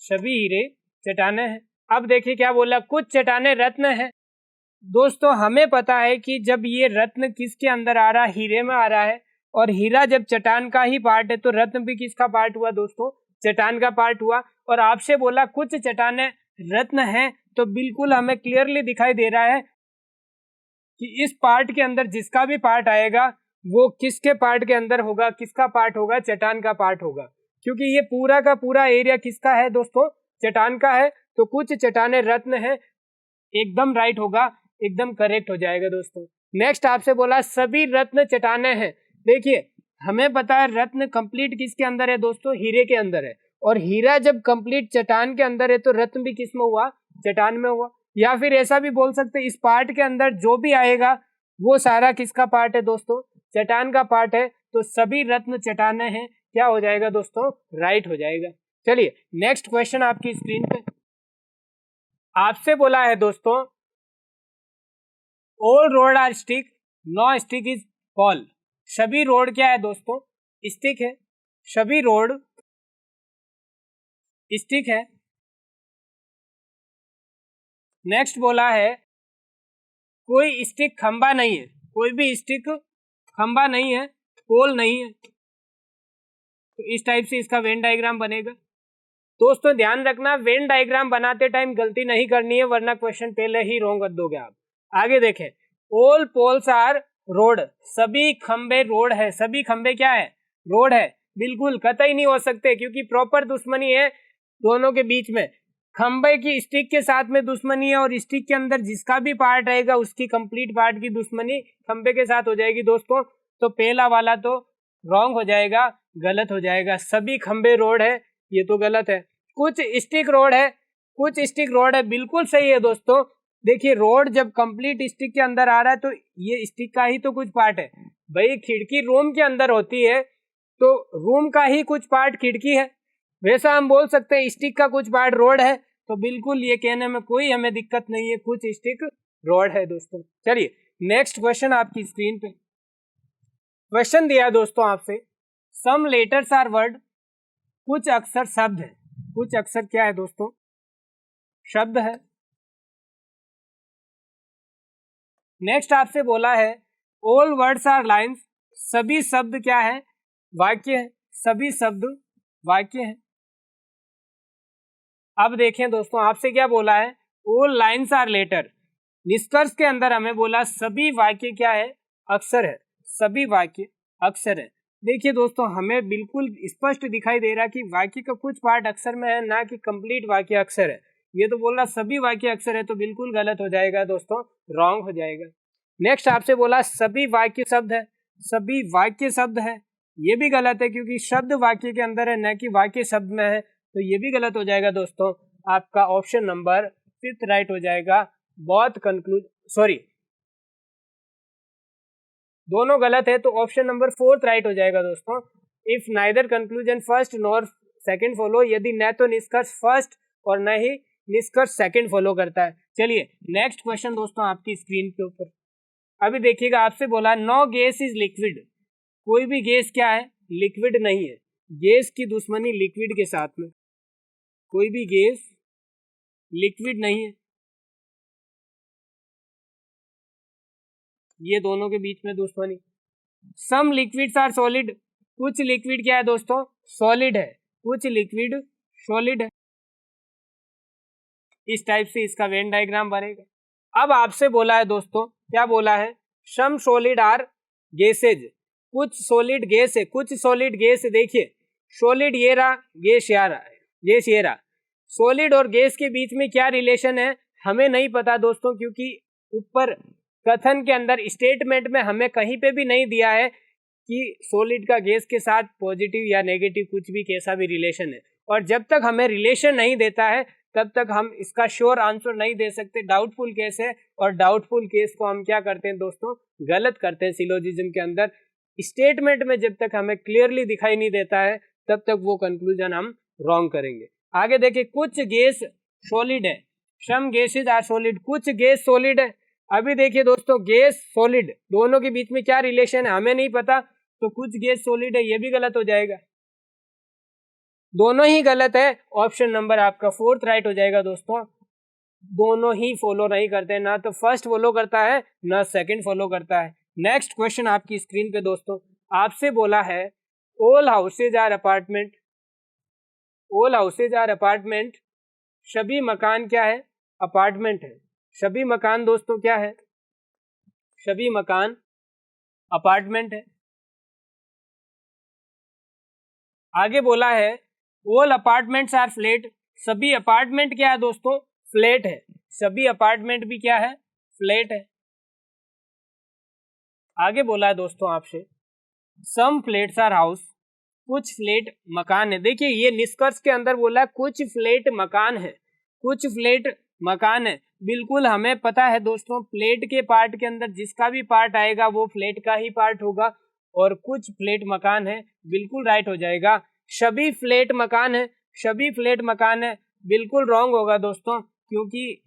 सभी हीरे चट्टाने हैं। अब देखिए क्या बोला, कुछ चट्टाने रत्न हैं। दोस्तों हमें पता है कि जब ये रत्न किसके अंदर आ रहा है, हीरे में आ रहा है, और हीरा जब चट्टान का ही पार्ट है तो रत्न भी किसका पार्ट हुआ दोस्तों, चट्टान का पार्ट हुआ। और आपसे बोला कुछ चट्टाने रत्न हैं, तो बिल्कुल हमें क्लियरली दिखाई दे रहा है कि इस पार्ट के अंदर जिसका भी पार्ट आएगा वो किसके पार्ट के अंदर होगा, किसका पार्ट होगा, चट्टान का पार्ट होगा, क्योंकि ये पूरा का पूरा एरिया किसका है दोस्तों, चट्टान का है। तो कुछ चट्टाने रत्न है, एकदम राइट होगा, एकदम करेक्ट हो जाएगा दोस्तों। नेक्स्ट आपसे बोला सभी रत्न चट्टाने हैं। देखिए हमें पता है रत्न कंप्लीट किसके अंदर है दोस्तों, हीरे के अंदर है, और हीरा जब कंप्लीट चट्टान के अंदर है तो रत्न भी किस में हुआ, चट्टान में हुआ। या फिर ऐसा भी बोल सकते हैं इस पार्ट के अंदर जो भी आएगा वो सारा किसका पार्ट है दोस्तों, चट्टान का पार्ट है। तो सभी रत्न चट्टाने हैं, क्या हो जाएगा दोस्तों, राइट हो जाएगा। चलिए नेक्स्ट क्वेश्चन आपकी स्क्रीन पे आपसे बोला है दोस्तों all road are stick, no stick is pole. सभी रोड क्या है दोस्तों, स्टिक है, सभी रोड स्टिक है। नेक्स्ट बोला है कोई स्टिक खंबा नहीं है, कोई भी स्टिक खंबा नहीं है, पोल नहीं है। तो इस टाइप से इसका वेन डायग्राम बनेगा। दोस्तों ध्यान रखना वेन डायग्राम बनाते टाइम गलती नहीं करनी है, वरना क्वेश्चन पहले ही रॉन्ग कर दोगे आप। आगे देखें ऑल पोल्स आर रोड, सभी खंबे रोड है, सभी खंबे क्या है, रोड है। बिल्कुल कतई नहीं हो सकते, क्योंकि प्रॉपर दुश्मनी है दोनों के बीच में। खंबे की स्टिक के साथ में दुश्मनी है, और स्टिक के अंदर जिसका भी पार्ट रहेगा उसकी कंप्लीट पार्ट की दुश्मनी खंबे के साथ हो जाएगी दोस्तों। तो पहला वाला तो रॉन्ग हो जाएगा, गलत हो जाएगा। सभी खंबे रोड है, ये तो गलत है। कुछ स्टिक रोड है, कुछ स्टिक रोड है, बिल्कुल सही है दोस्तों। देखिए रोड जब कंप्लीट स्टिक के अंदर आ रहा है तो ये स्टिक का ही तो कुछ पार्ट है। भाई खिड़की रूम के अंदर होती है तो रूम का ही कुछ पार्ट खिड़की है, वैसा हम बोल सकते हैं स्टिक का कुछ पार्ट रोड है। तो बिल्कुल ये कहने में कोई हमें दिक्कत नहीं है, कुछ स्टिक रोड है दोस्तों। चलिए नेक्स्ट क्वेश्चन आपकी स्क्रीन पे क्वेश्चन दिया है दोस्तों आपसे, सम लेटर्स आर वर्ड, कुछ अक्षर शब्द है। कुछ अक्षर क्या है दोस्तों? शब्द है। नेक्स्ट आपसे बोला है ऑल वर्ड्स आर लाइन्स, सभी शब्द क्या है? वाक्य है। सभी शब्द वाक्य है। अब देखें दोस्तों, आपसे क्या बोला है? All lines are letter. निष्कर्ष के अंदर हमें बोला सभी वाक्य क्या है? अक्षर है। सभी वाक्य अक्षर है। देखिए दोस्तों, हमें बिल्कुल स्पष्ट दिखाई दे रहा कि वाक्य का कुछ पार्ट अक्षर में है, ना कि कंप्लीट वाक्य अक्षर है। ये तो बोल रहा सभी वाक्य अक्षर है, तो बिल्कुल गलत हो जाएगा दोस्तों, रॉन्ग हो जाएगा। नेक्स्ट आपसे बोला सभी वाक्य शब्द है। सभी वाक्य शब्द है, ये भी गलत है, क्योंकि शब्द वाक्य के अंदर है, न कि वाक्य शब्द में है, तो ये भी गलत हो जाएगा दोस्तों। आपका ऑप्शन नंबर 5 राइट हो जाएगा। बहुत दोनों गलत है, तो ऑप्शन नंबर 4 राइट हो जाएगा दोस्तों। If neither conclusion first nor second follow, यदि न तो निष्कर्ष फर्स्ट और न ही निष्कर्ष सेकंड फॉलो करता है। चलिए नेक्स्ट क्वेश्चन दोस्तों आपकी स्क्रीन के ऊपर अभी देखिएगा, आपसे बोला नो गैस इज लिक्विड। कोई भी गैस क्या है? लिक्विड नहीं है। गैस की दुश्मनी लिक्विड के साथ में, कोई भी गैस लिक्विड नहीं है, ये दोनों के बीच में दुश्मनी। सम लिक्विड्स आर सॉलिड, कुछ लिक्विड क्या है दोस्तों? सॉलिड है। कुछ लिक्विड सॉलिड है। इस टाइप से इसका वेन डायग्राम बनेगा। अब आपसे बोला है दोस्तों, क्या बोला है? सम सॉलिड आर गैसेज, कुछ सॉलिड गैस है। कुछ सॉलिड गैस, देखिए सॉलिड ये रहा, गैस ये रहा, गैस ये रहा। सॉलिड और गैस के बीच में क्या रिलेशन है हमें नहीं पता दोस्तों, क्योंकि ऊपर कथन के अंदर स्टेटमेंट में हमें कहीं पे भी नहीं दिया है कि सॉलिड का गैस के साथ पॉजिटिव या नेगेटिव कुछ भी कैसा भी रिलेशन है। और जब तक हमें रिलेशन नहीं देता है तब तक हम इसका श्योर आंसर नहीं दे सकते। डाउटफुल केस है, और डाउटफुल केस को हम क्या करते हैं दोस्तों? गलत करते हैं सिलोजिज्म के अंदर। स्टेटमेंट में जब तक हमें क्लियरली दिखाई नहीं देता है तब तक वो कंक्लूजन हम रॉन्ग करेंगे। आगे देखिए, कुछ गैस सॉलिड है। सम गैसेज आर सॉलिड, कुछ गैस सॉलिड है। अभी देखिए दोस्तों, गैस सॉलिड दोनों के बीच में क्या रिलेशन है हमें नहीं पता, तो कुछ गैस सॉलिड है, ये भी गलत हो जाएगा। दोनों ही गलत है। ऑप्शन नंबर आपका 4 राइट हो जाएगा दोस्तों। दोनों ही फॉलो नहीं करते, ना तो फर्स्ट फॉलो करता है ना सेकंड फॉलो करता है। नेक्स्ट क्वेश्चन आपकी स्क्रीन पे दोस्तों, आपसे बोला है all houses are apartment. All houses are apartment, सभी मकान क्या है? अपार्टमेंट है। सभी मकान दोस्तों क्या है? सभी मकान अपार्टमेंट है। आगे बोला है ऑल अपार्टमेंट्स आर फ्लैट, सभी अपार्टमेंट क्या है दोस्तों? फ्लैट है। सभी अपार्टमेंट भी क्या है? फ्लैट है। आगे बोला है दोस्तों आपसे सम फ्लैट्स आर हाउस, कुछ फ्लैट मकान है। देखिए ये निष्कर्ष के अंदर बोला कुछ फ्लैट मकान है। कुछ फ्लैट मकान है, बिल्कुल हमें पता है दोस्तों, फ्लैट के पार्ट के अंदर जिसका भी पार्ट आएगा वो फ्लैट का ही पार्ट होगा, और कुछ फ्लैट मकान है, बिल्कुल राइट हो जाएगा। सभी फ्लैट मकान है, सभी फ्लैट मकान है, बिल्कुल रॉन्ग होगा दोस्तों, क्योंकि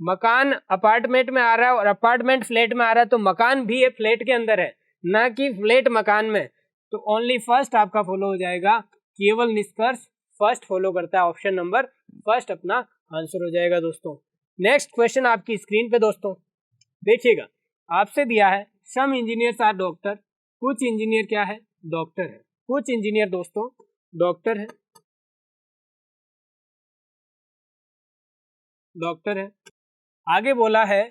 मकान अपार्टमेंट में आ रहा है और अपार्टमेंट फ्लैट में आ रहा है, तो मकान भी एक फ्लैट के अंदर है, ना कि फ्लैट मकान में। तो ओनली फर्स्ट आपका फॉलो हो जाएगा, केवल निष्कर्ष फर्स्ट फॉलो करता है। ऑप्शन नंबर फर्स्ट अपना आंसर हो जाएगा दोस्तों। नेक्स्ट क्वेश्चन आपकी स्क्रीन पे दोस्तों देखिएगा, आपसे दिया है सम इंजीनियर्स आर डॉक्टर, कुछ इंजीनियर क्या है? डॉक्टर है। कुछ इंजीनियर दोस्तों डॉक्टर है, डॉक्टर है। आगे बोला है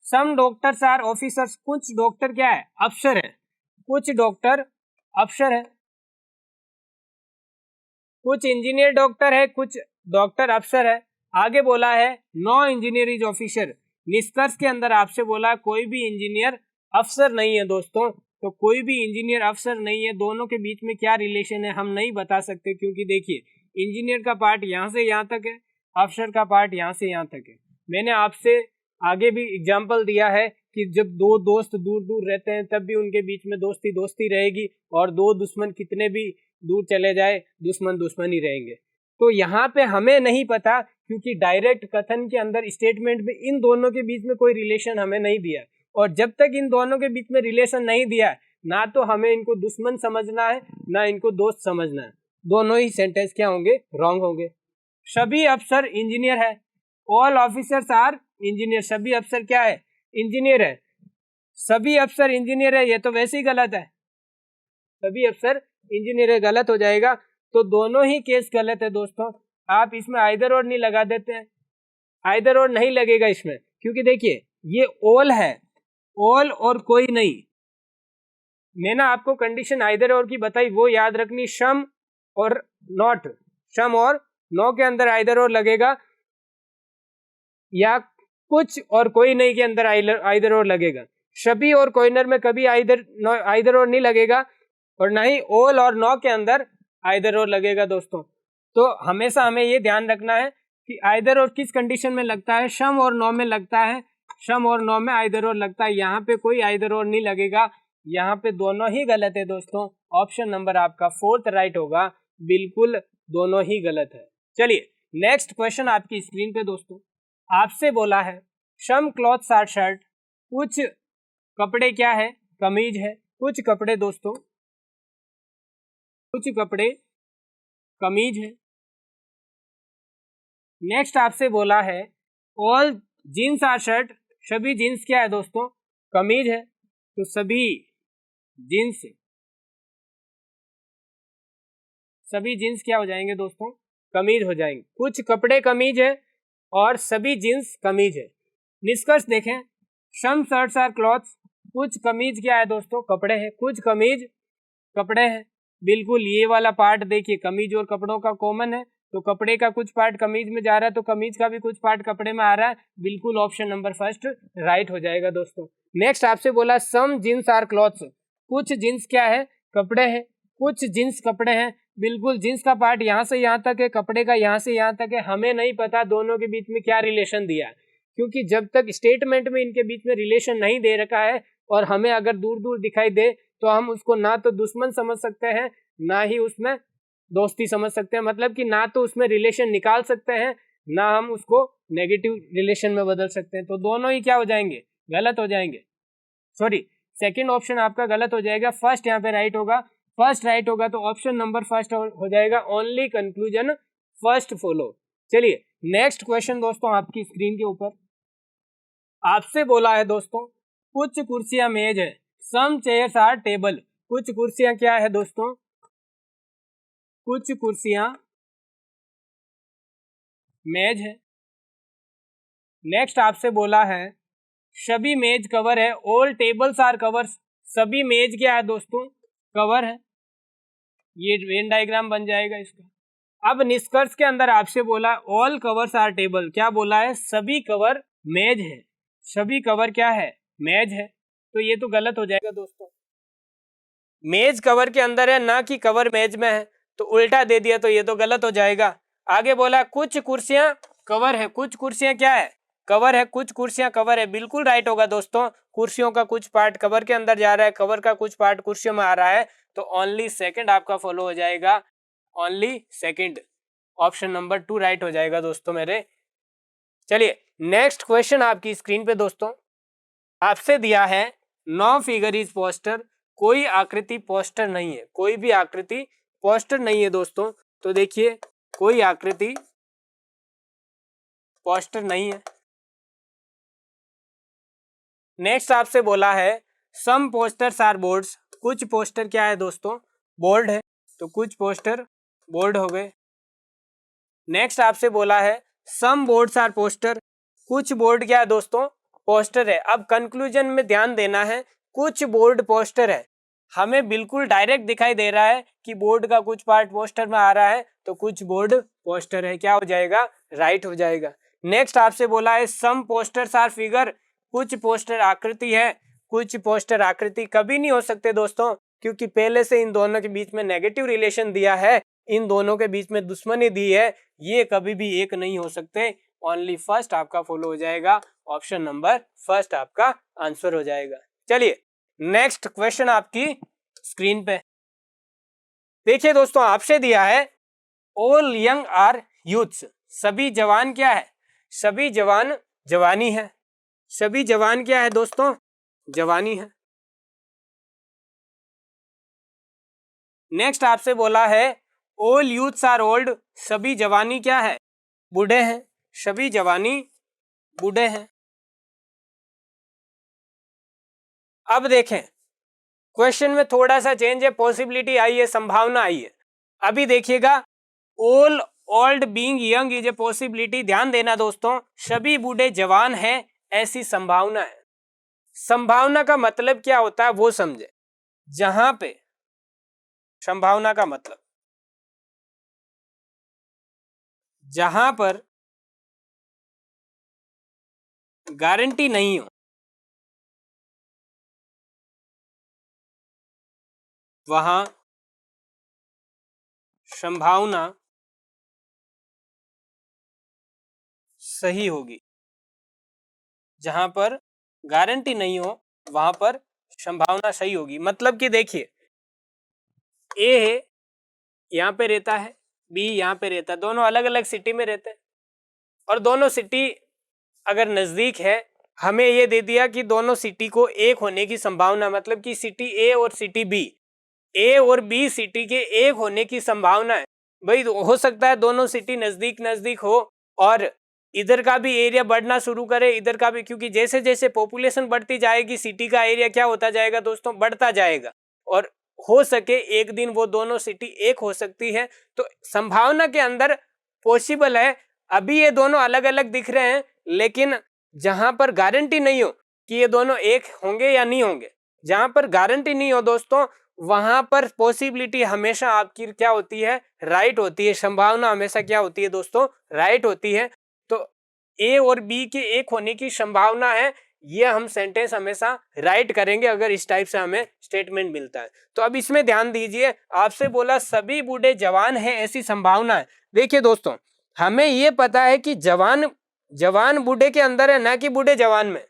सम डॉक्टर्स आर ऑफिसर्स, कुछ डॉक्टर क्या है? अफसर है। कुछ डॉक्टर अफसर है। कुछ इंजीनियर डॉक्टर है, कुछ डॉक्टर अफसर है। आगे बोला है नो इंजीनियर इज ऑफिसर, निष्कर्ष के अंदर आपसे बोला कोई भी इंजीनियर अफसर नहीं है दोस्तों, तो कोई भी इंजीनियर अफसर नहीं है। दोनों के बीच में क्या रिलेशन है हम नहीं बता सकते, क्योंकि देखिए इंजीनियर का पार्ट यहाँ से यहाँ तक है, अफसर का पार्ट यहाँ से यहाँ तक है। मैंने आपसे आगे भी एग्जाम्पल दिया है कि जब दो दोस्त दूर दूर रहते हैं तब भी उनके बीच में दोस्ती दोस्ती रहेगी, और दो दुश्मन कितने भी दूर चले जाए दुश्मन दुश्मन ही रहेंगे। तो यहाँ पे हमें नहीं पता, क्योंकि डायरेक्ट कथन के अंदर स्टेटमेंट में इन दोनों के बीच में कोई रिलेशन हमें नहीं दिया, और जब तक इन दोनों के बीच में रिलेशन नहीं दिया है, ना तो हमें इनको दुश्मन समझना है ना इनको दोस्त समझना है। दोनों ही सेंटेंस क्या होंगे, रॉन्ग होंगे। सभी अफसर इंजीनियर है, ऑल ऑफिसर्स आर इंजीनियर। सभी अफसर क्या है, इंजीनियर है। सभी अफसर इंजीनियर है, ये तो वैसे ही गलत है। सभी अफसर इंजीनियर है, गलत हो जाएगा। तो दोनों ही केस गलत है दोस्तों। आप इसमें आइदर और नहीं लगा देते हैं, आइदर और नहीं लगेगा इसमें, क्योंकि देखिए ये ऑल है, ऑल और कोई नहीं। मैंने आपको कंडीशन आइदर और की बताई, वो याद रखनी। सम और नॉट, सम और नो के अंदर आइदर और लगेगा, या कुछ और कोई नहीं के अंदर आइदर और लगेगा। सभी और कोइनर में कभी आइदर और नहीं लगेगा, और ना ही ऑल और नो के अंदर आइदर और लगेगा दोस्तों। तो हमेशा हमें ये ध्यान रखना है कि आइदर और किस कंडीशन में लगता है, सम और नो में लगता है। सम और नो में आइदर और लगता है, यहाँ पे कोई आइदर और नहीं लगेगा। यहाँ पे दोनों ही गलत है दोस्तों। ऑप्शन नंबर आपका 4th राइट होगा, बिल्कुल दोनों ही गलत है। चलिए नेक्स्ट क्वेश्चन आपकी स्क्रीन पे दोस्तों, आपसे बोला है सम क्लॉथ्स आर शर्ट। कुछ कपड़े क्या है, कमीज है। कुछ कपड़े दोस्तों, कुछ कपड़े कमीज है। नेक्स्ट आपसे बोला है ऑल जीन्स आर शर्ट। सभी जीन्स क्या है दोस्तों, कमीज है। तो सभी जीन्स, सभी जीन्स क्या हो जाएंगे दोस्तों, कमीज हो जाएंगे। कुछ कपड़े कमीज है और सभी जीन्स कमीज है। निष्कर्ष देखें, सम शर्ट्स आर क्लॉथ्स। कुछ कमीज क्या है दोस्तों, कपड़े हैं। कुछ कमीज कपड़े हैं, बिल्कुल ये वाला पार्ट देखिए, कमीज और कपड़ों का कॉमन है, तो कपड़े का कुछ पार्ट कमीज में जा रहा है, तो कमीज का भी कुछ पार्ट कपड़े में आ रहा है। बिल्कुल ऑप्शन नंबर 1 राइट हो जाएगा दोस्तों। नेक्स्ट आपसे बोला सम जीन्स आर क्लॉथ्स। कुछ जीन्स क्या है, कपड़े हैं। कुछ जीन्स कपड़े हैं, बिल्कुल जीन्स का पार्ट यहाँ से यहाँ तक है, कपड़े का यहाँ से यहाँ तक है। हमें नहीं पता दोनों के बीच में क्या रिलेशन दिया है, क्योंकि जब तक स्टेटमेंट में इनके बीच में रिलेशन नहीं दे रखा है और हमें अगर दूर दूर दिखाई दे तो हम उसको ना तो दुश्मन समझ सकते हैं ना ही उसमें दोस्ती समझ सकते हैं। मतलब कि ना तो उसमें रिलेशन निकाल सकते हैं ना हम उसको नेगेटिव रिलेशन में बदल सकते हैं। तो दोनों ही क्या हो जाएंगे, गलत हो जाएंगे। सॉरी, सेकंड ऑप्शन आपका गलत हो जाएगा, फर्स्ट यहाँ पे राइट होगा। फर्स्ट राइट होगा तो ऑप्शन नंबर 1 हो जाएगा। Only conclusion first follow. चलिए नेक्स्ट क्वेश्चन दोस्तों आपकी स्क्रीन के ऊपर, आपसे बोला है दोस्तों कुछ कुर्सियां मेज है। सम चेयर्स आर टेबल। कुछ कुर्सियां क्या है दोस्तों, कुछ कुर्सियां मेज है। नेक्स्ट आपसे बोला है सभी मेज कवर है। All tables are covers. सभी मेज क्या है दोस्तों, कवर है। ये वेन डायग्राम बन जाएगा इसका। अब निष्कर्ष के अंदर आपसे बोला ऑल कवर्स आर टेबल। क्या बोला है, सभी कवर मेज है। सभी कवर क्या है, मेज है। तो ये तो गलत हो जाएगा दोस्तों। मेज कवर के अंदर है ना कि कवर मेज में है, तो उल्टा दे दिया तो ये तो गलत हो जाएगा। आगे बोला कुछ कुर्सियां कवर है। कुछ कुर्सियां क्या है, कवर है। कुछ कुर्सियां कवर है, बिल्कुल राइट होगा दोस्तों। कुर्सियों का कुछ पार्ट कवर के अंदर जा रहा है, कवर का कुछ पार्ट कुर्सियों में आ रहा है, तो ओनली सेकंड आपका फॉलो हो जाएगा। Only second, option number 2 right हो जाएगा दोस्तों मेरे। चलिए नेक्स्ट क्वेश्चन आपकी स्क्रीन पे दोस्तों, आपसे दिया है नो फिगर इज पोस्टर। कोई आकृति पोस्टर नहीं है। कोई भी आकृति पोस्टर नहीं है दोस्तों। तो देखिए कोई आकृति पोस्टर नहीं है। नेक्स्ट आपसे बोला है सम पोस्टर्स आर बोर्ड्स। कुछ पोस्टर क्या है दोस्तों, बोर्ड है। तो कुछ पोस्टर बोर्ड हो गए। नेक्स्ट आपसे बोला है सम बोर्ड्स आर पोस्टर। कुछ बोर्ड क्या है दोस्तों, पोस्टर है। अब कंक्लूजन में ध्यान देना है, कुछ बोर्ड पोस्टर है। हमें बिल्कुल डायरेक्ट दिखाई दे रहा है कि बोर्ड का कुछ पार्ट पोस्टर में आ रहा है, तो कुछ बोर्ड पोस्टर है। क्या हो जाएगा, राइट हो जाएगा। नेक्स्ट आपसे बोला है सम पोस्टर्स आर फिगर। कुछ पोस्टर आकृति है। कुछ पोस्टर आकृति कभी नहीं हो सकते दोस्तों, क्योंकि पहले से इन दोनों के बीच में नेगेटिव रिलेशन दिया है, इन दोनों के बीच में दुश्मनी दी है, ये कभी भी एक नहीं हो सकते। ओनली फर्स्ट आपका फॉलो हो जाएगा। ऑप्शन नंबर 1 आपका आंसर हो जाएगा। चलिए नेक्स्ट क्वेश्चन आपकी स्क्रीन पे देखिए दोस्तों, आपसे दिया है ऑल यंग आर यूथ्स। सभी जवान क्या है, सभी जवान जवानी है। सभी जवान क्या है दोस्तों, जवानी है। नेक्स्ट आपसे बोला है ऑल यूथ्स आर ओल्ड, सभी जवानी क्या है, बूढ़े हैं, सभी जवानी बूढ़े हैं। अब देखें क्वेश्चन में थोड़ा सा चेंज है, पॉसिबिलिटी आई है, संभावना आई है। अभी देखिएगा all old being young is a possibility, ध्यान देना दोस्तों, सभी बूढ़े जवान हैं ऐसी संभावना है। संभावना का मतलब क्या होता है वो समझे। जहां पे संभावना का मतलब जहां पर गारंटी नहीं हो वहां संभावना सही होगी। जहां पर गारंटी नहीं हो वहां पर संभावना सही होगी। मतलब कि देखिए ए है यहाँ पे रहता है, बी यहाँ पे रहता है, दोनों अलग अलग सिटी में रहते हैं और दोनों सिटी अगर नजदीक है, हमें ये दे दिया कि दोनों सिटी को एक होने की संभावना, मतलब कि सिटी ए और सिटी बी, ए और बी सिटी के एक होने की संभावना है। भाई हो सकता है दोनों सिटी नजदीक नजदीक हो और इधर का भी एरिया बढ़ना शुरू करे, इधर का भी, क्योंकि जैसे जैसे पॉपुलेशन बढ़ती जाएगी सिटी का एरिया क्या होता जाएगा दोस्तों, बढ़ता जाएगा और हो सके एक दिन वो दोनों सिटी एक हो सकती है। तो संभावना के अंदर पॉसिबल है। अभी ये दोनों अलग अलग दिख रहे हैं, लेकिन जहां पर गारंटी नहीं हो कि ये दोनों एक होंगे या नहीं होंगे, जहां पर गारंटी नहीं हो दोस्तों, वहां पर पॉसिबिलिटी हमेशा आपकी क्या होती है, राइट होती है। संभावना हमेशा क्या होती है दोस्तों, राइट होती है। तो ए और बी के एक होने की संभावना है, ये हम सेंटेंस हमेशा राइट करेंगे अगर इस टाइप से हमें स्टेटमेंट मिलता है। तो अब इसमें ध्यान दीजिए, आपसे बोला सभी बूढ़े जवान हैं ऐसी संभावना है। देखिए दोस्तों, हमें ये पता है कि जवान जवान बूढ़े के अंदर है, ना कि बूढ़े जवान में।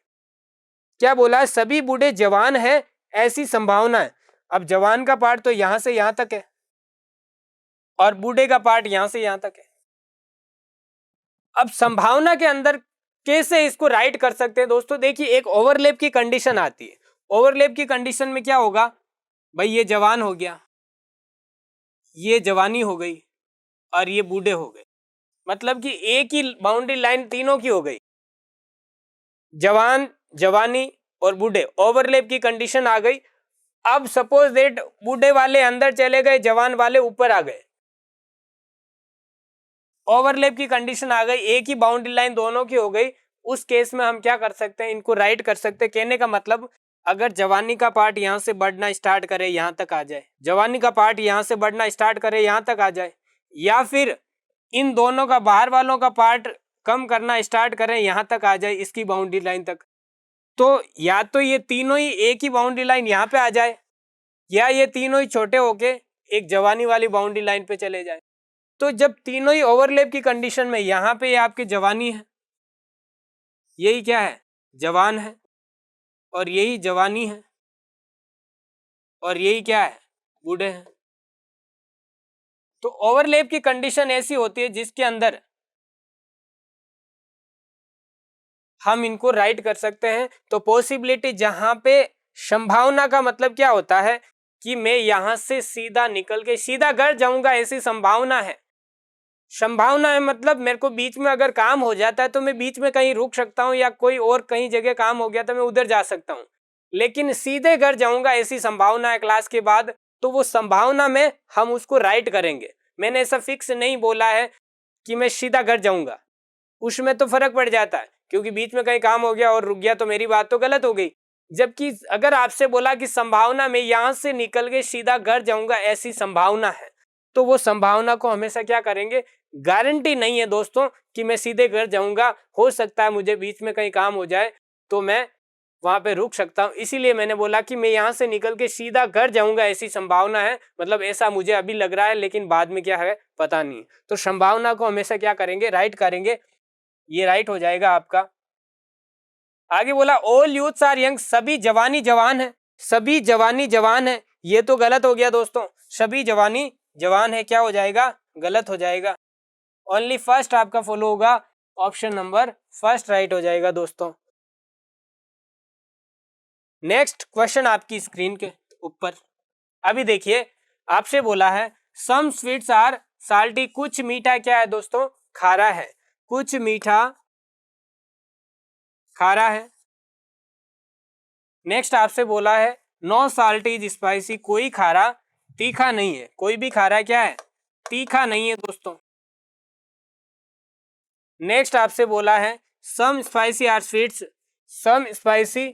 क्या बोला है, सभी बूढ़े जवान हैं ऐसी संभावना है। अब जवान का पार्ट तो यहां से यहां तक है और बूढ़े का पार्ट यहां से यहां तक है। अब संभावना के अंदर कैसे इसको राइट कर सकते हैं दोस्तों, देखिए एक ओवरलैप की कंडीशन आती है। ओवरलैप की कंडीशन में क्या होगा, भाई ये जवान हो गया, ये जवानी हो गई और ये बूढ़े हो गए, मतलब कि एक ही बाउंड्री लाइन तीनों की हो गई, जवान, जवानी और बूढ़े, ओवरलैप की कंडीशन आ गई। अब सपोज दैट बूढ़े वाले अंदर चले गए, जवान वाले ऊपर आ गए, ओवरलैप की कंडीशन आ गई, एक ही बाउंड्री लाइन दोनों की हो गई। उस केस में हम क्या कर सकते हैं, इनको राइट कर सकते हैं। कहने का मतलब अगर जवानी का पार्ट यहां से बढ़ना स्टार्ट करे यहां तक आ जाए, जवानी का पार्ट यहां से बढ़ना स्टार्ट करे यहां तक आ जाए, या फिर इन दोनों का बाहर वालों का पार्ट कम करना स्टार्ट करें यहां तक आ जाए, इसकी बाउंड्री लाइन तक, तो या तो ये तीनों ही एक ही बाउंड्री लाइन यहाँ पे आ जाए, या ये तीनों ही छोटे होके एक जवानी वाली बाउंड्री लाइन पे चले जाए। तो जब तीनों ही ओवरलैप की कंडीशन में, यहाँ पे आपकी जवानी है, यही क्या है, जवान है, और यही जवानी है, और यही क्या है, बूढ़े हैं। तो ओवरलैप की कंडीशन ऐसी होती है जिसके अंदर हम इनको राइट कर सकते हैं। तो पॉसिबिलिटी जहां पे संभावना का मतलब क्या होता है कि मैं यहां से सीधा निकल के सीधा घर जाऊंगा ऐसी संभावना है। संभावना है मतलब मेरे को बीच में अगर काम हो जाता है तो मैं बीच में कहीं रुक सकता हूँ, या कोई और कहीं जगह काम हो गया तो मैं उधर जा सकता हूँ, लेकिन सीधे घर जाऊंगा ऐसी संभावना है क्लास के बाद। तो वो संभावना में हम उसको राइट करेंगे। मैंने ऐसा फिक्स नहीं बोला है कि मैं सीधा घर जाऊंगा, उसमें तो फर्क पड़ जाता है, क्योंकि बीच में कहीं काम हो गया और रुक गया तो मेरी बात तो गलत हो गई। जबकि अगर आपसे बोला कि संभावना में यहां से निकल के सीधा घर जाऊंगा ऐसी संभावना है, तो वो संभावना को हमेशा क्या करेंगे, गारंटी नहीं है दोस्तों कि मैं सीधे घर जाऊंगा, हो सकता है मुझे बीच में कहीं काम हो जाए तो मैं वहां पे रुक सकता हूं। इसीलिए मैंने बोला कि मैं यहां से निकल के सीधा घर जाऊंगा ऐसी संभावना है, मतलब ऐसा मुझे अभी लग रहा है लेकिन बाद में क्या है पता नहीं। तो संभावना को हमेशा क्या करेंगे, राइट करेंगे। ये राइट हो जाएगा आपका। आगे बोला ऑल यूथ्स आर यंग, सभी जवानी जवान है, सभी जवानी जवान है, ये तो गलत हो गया दोस्तों, सभी जवानी जवान है क्या हो जाएगा, गलत हो जाएगा। ओनली फर्स्ट आपका फॉलो होगा, ऑप्शन नंबर फर्स्ट राइट हो जाएगा दोस्तों। नेक्स्ट क्वेश्चन आपकी स्क्रीन के ऊपर, अभी देखिए आपसे बोला है सम स्वीट्स आर साल्टी, कुछ मीठा क्या है दोस्तों, खारा है, कुछ मीठा खारा है। नेक्स्ट आपसे बोला है नो साल्टी इज स्पाइसी, कोई खारा तीखा नहीं है, कोई भी खारा क्या है, तीखा नहीं है दोस्तों। नेक्स्ट आपसे बोला है some spicy are sweets, some spicy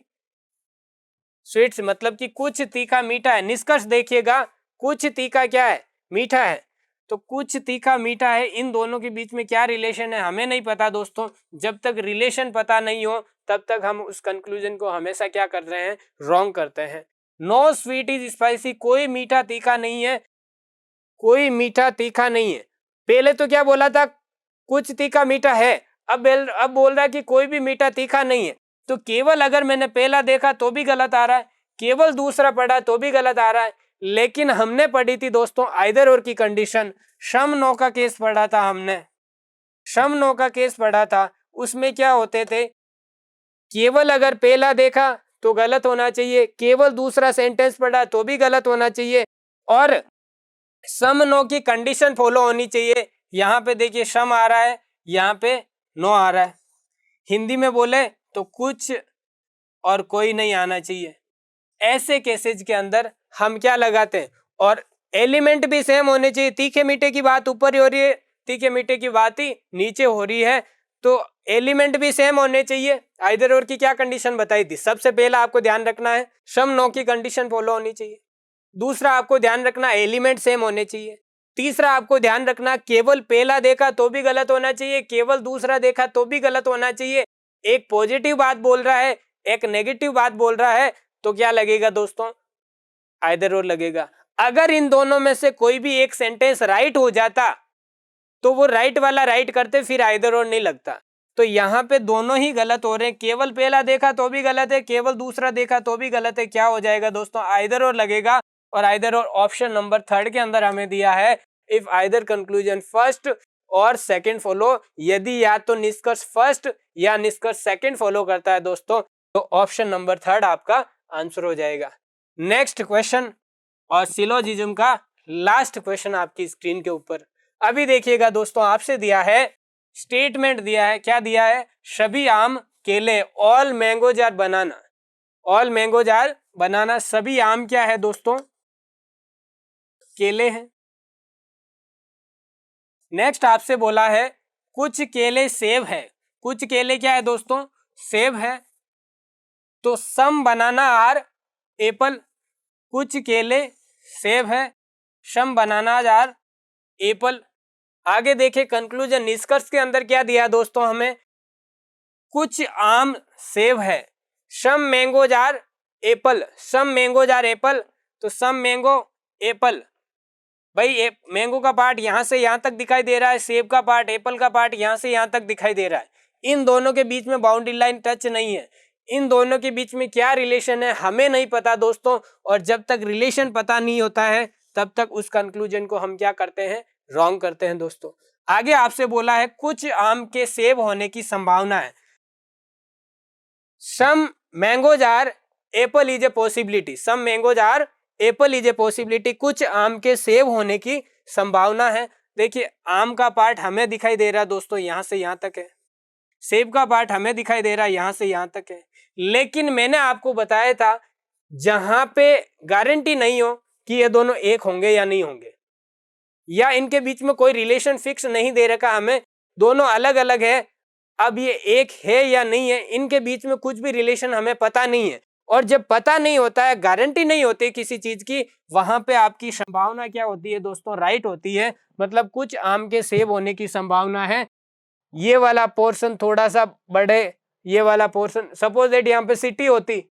sweets मतलब कि कुछ तीखा मीठा है। निष्कर्ष देखिएगा, कुछ तीखा क्या है, मीठा है, तो कुछ तीखा मीठा है, इन दोनों के बीच में क्या रिलेशन है हमें नहीं पता दोस्तों। जब तक रिलेशन पता नहीं हो तब तक हम उस कंक्लूजन को हमेशा क्या कर रहे हैं, रॉन्ग करते हैं। नो स्वीट इज स्पाइसी, कोई मीठा तीखा नहीं है, कोई मीठा तीखा नहीं है। पहले तो क्या बोला था, कुछ तीखा मीठा है, अब बोल रहा है कि कोई भी मीठा तीखा नहीं है। तो केवल अगर मैंने पहला देखा तो भी गलत आ रहा है, केवल दूसरा पढ़ा तो भी गलत आ रहा है। लेकिन हमने पढ़ी थी दोस्तों आइदर और की कंडीशन, सम नो का केस पढ़ा था हमने, सम नो का केस पढ़ा था। उसमें क्या होते थे, केवल अगर पहला देखा तो गलत होना चाहिए, केवल दूसरा सेंटेंस पढ़ा तो भी गलत होना चाहिए, और सम नो की कंडीशन फॉलो होनी चाहिए। यहाँ पे देखिए सम आ रहा है, यहाँ पे नो आ रहा है। हिंदी में बोले तो कुछ और कोई नहीं आना चाहिए। ऐसे केसेज के अंदर हम क्या लगाते हैं, और एलिमेंट भी सेम होने चाहिए। तीखे मीठे की बात ऊपर ही हो रही है, तीखे मीठे की बात ही नीचे हो रही है, तो एलिमेंट भी सेम होने चाहिए। आइदर और की क्या कंडीशन बताई थी, सबसे पहला आपको ध्यान रखना है सम नो की कंडीशन फॉलो होनी चाहिए। दूसरा आपको ध्यान रखना एलिमेंट सेम होने चाहिए। तीसरा आपको ध्यान रखना केवल पहला देखा तो भी गलत होना चाहिए, केवल दूसरा देखा तो भी गलत होना चाहिए। एक पॉजिटिव बात बोल रहा है, एक नेगेटिव बात बोल रहा है, तो क्या लगेगा दोस्तों, आइदर और लगेगा। अगर इन दोनों में से कोई भी एक सेंटेंस राइट हो जाता तो वो राइट वाला राइट करते, फिर आइदर और नहीं लगता। तो यहाँ पे दोनों ही गलत हो रहे हैं, केवल पहला देखा तो भी गलत है, केवल दूसरा देखा तो भी गलत है। क्या हो जाएगा दोस्तों, आइदर और लगेगा। और आइदर और ऑप्शन नंबर 3 के अंदर हमें दिया है इफ आइदर कंक्लूजन फर्स्ट और सेकंड फॉलो, यदि या तो निष्कर्ष फर्स्ट या निष्कर्ष सेकंड फॉलो करता है दोस्तों, तो ऑप्शन नंबर 3 आपका आंसर हो जाएगा। नेक्स्ट क्वेश्चन और सिलोजिज्म का लास्ट क्वेश्चन आपकी स्क्रीन के ऊपर, अभी देखिएगा दोस्तों आपसे दिया है स्टेटमेंट दिया है, क्या दिया है, सभी आम केले, all mangoes are banana, all mangoes are banana, सभी आम क्या है दोस्तों, केले हैं। नेक्स्ट आपसे बोला है कुछ केले सेब है, कुछ केले क्या है दोस्तों, सेब है, तो सम बनाना आर एप्पल, कुछ केले सेब है, सम बनाना आर एप्पल। आगे देखे कंक्लूजन, निष्कर्ष के अंदर क्या दिया दोस्तों हमें, कुछ आम सेब है, some mangoes are apple, some mangoes are apple, तो सम मैंगो एप्पल। भाई मैंगो का पार्ट यहां से यहां तक दिखाई दे रहा है, सेब का पार्ट, एप्पल का पार्ट यहां से यहां तक दिखाई दे रहा है। इन दोनों के बीच में बाउंड्री लाइन टच नहीं है, इन दोनों के बीच में क्या रिलेशन है हमें नहीं पता दोस्तों। और जब तक रिलेशन पता नहीं होता है तब तक उस कंक्लूजन को हम क्या करते हैं, रॉन्ग करते हैं दोस्तों। आगे आपसे बोला है कुछ आम के सेब होने की संभावना है, some mangoes are apple is a possibility, some mangoes are apple is a possibility, कुछ आम के सेब होने की संभावना है। देखिए आम का पार्ट हमें दिखाई दे रहा है दोस्तों यहां से यहां तक है, सेब का पार्ट हमें दिखाई दे रहा है यहां से यहां तक है। लेकिन मैंने आपको बताया था जहां पे गारंटी नहीं हो कि ये दोनों एक होंगे या नहीं होंगे, या इनके बीच में कोई रिलेशन फिक्स नहीं दे रखा हमें, दोनों अलग अलग है, अब ये एक है या नहीं है, इनके बीच में कुछ भी रिलेशन हमें पता नहीं है। और जब पता नहीं होता है, गारंटी नहीं होती किसी चीज की, वहां पे आपकी संभावना क्या होती है दोस्तों, राइट होती है। मतलब कुछ आम के सेब होने की संभावना है, ये वाला पोर्शन थोड़ा सा बढ़े, ये वाला पोर्शन, सपोज दैट यहाँ पे सिटी होती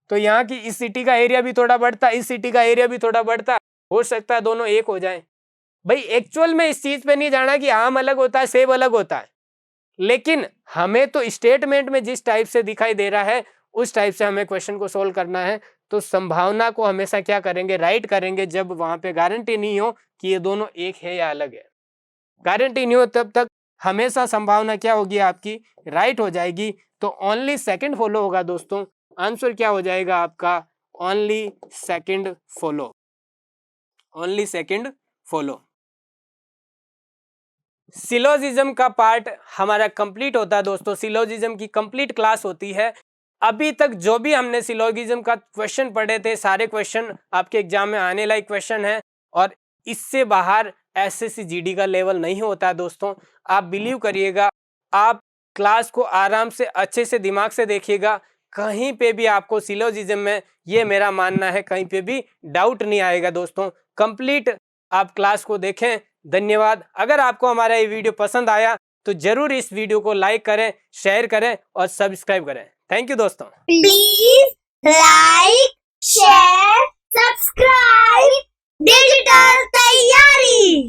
तो यहाँ की इस सिटी का एरिया भी थोड़ा बढ़ता, इस सिटी का एरिया भी थोड़ा बढ़ता, हो सकता है दोनों एक हो जाए। भाई एक्चुअल में इस चीज पे नहीं जाना कि आम अलग होता है सेब अलग होता है, लेकिन हमें तो स्टेटमेंट में जिस टाइप से दिखाई दे रहा है उस टाइप से हमें क्वेश्चन को सोल्व करना है। तो संभावना को हमेशा क्या करेंगे, राइट करेंगे, जब वहां पे गारंटी नहीं हो कि ये दोनों एक है या अलग है। गारंटी नहीं हो तब तक हमेशा संभावना क्या होगी आपकी, राइट हो जाएगी। तो ओनली सेकंड फॉलो होगा दोस्तों, आंसर क्या हो जाएगा आपका? Only second follow, only second follow. Syllogism का पार्ट हमारा कंप्लीट होता है दोस्तों, सिलोजिज्म की कंप्लीट क्लास होती है। अभी तक जो भी हमने सिलोजिज्म का क्वेश्चन पढ़े थे, सारे क्वेश्चन आपके एग्जाम में आने लायक क्वेश्चन है, और इससे बाहर एसएससी जीडी का लेवल नहीं होता है दोस्तों। आप बिलीव करिएगा, आप क्लास को आराम से अच्छे से दिमाग से देखिएगा, कहीं पे भी आपको सिलोजिज्म में, ये मेरा मानना है, कहीं पे भी डाउट नहीं आएगा दोस्तों। कंप्लीट आप क्लास को देखें। धन्यवाद। अगर आपको हमारा ये वीडियो पसंद आया तो जरूर इस वीडियो को लाइक करें, शेयर करें और सब्सक्राइब करें। थैंक यू दोस्तों। Please like, share, subscribe digital तैयारी।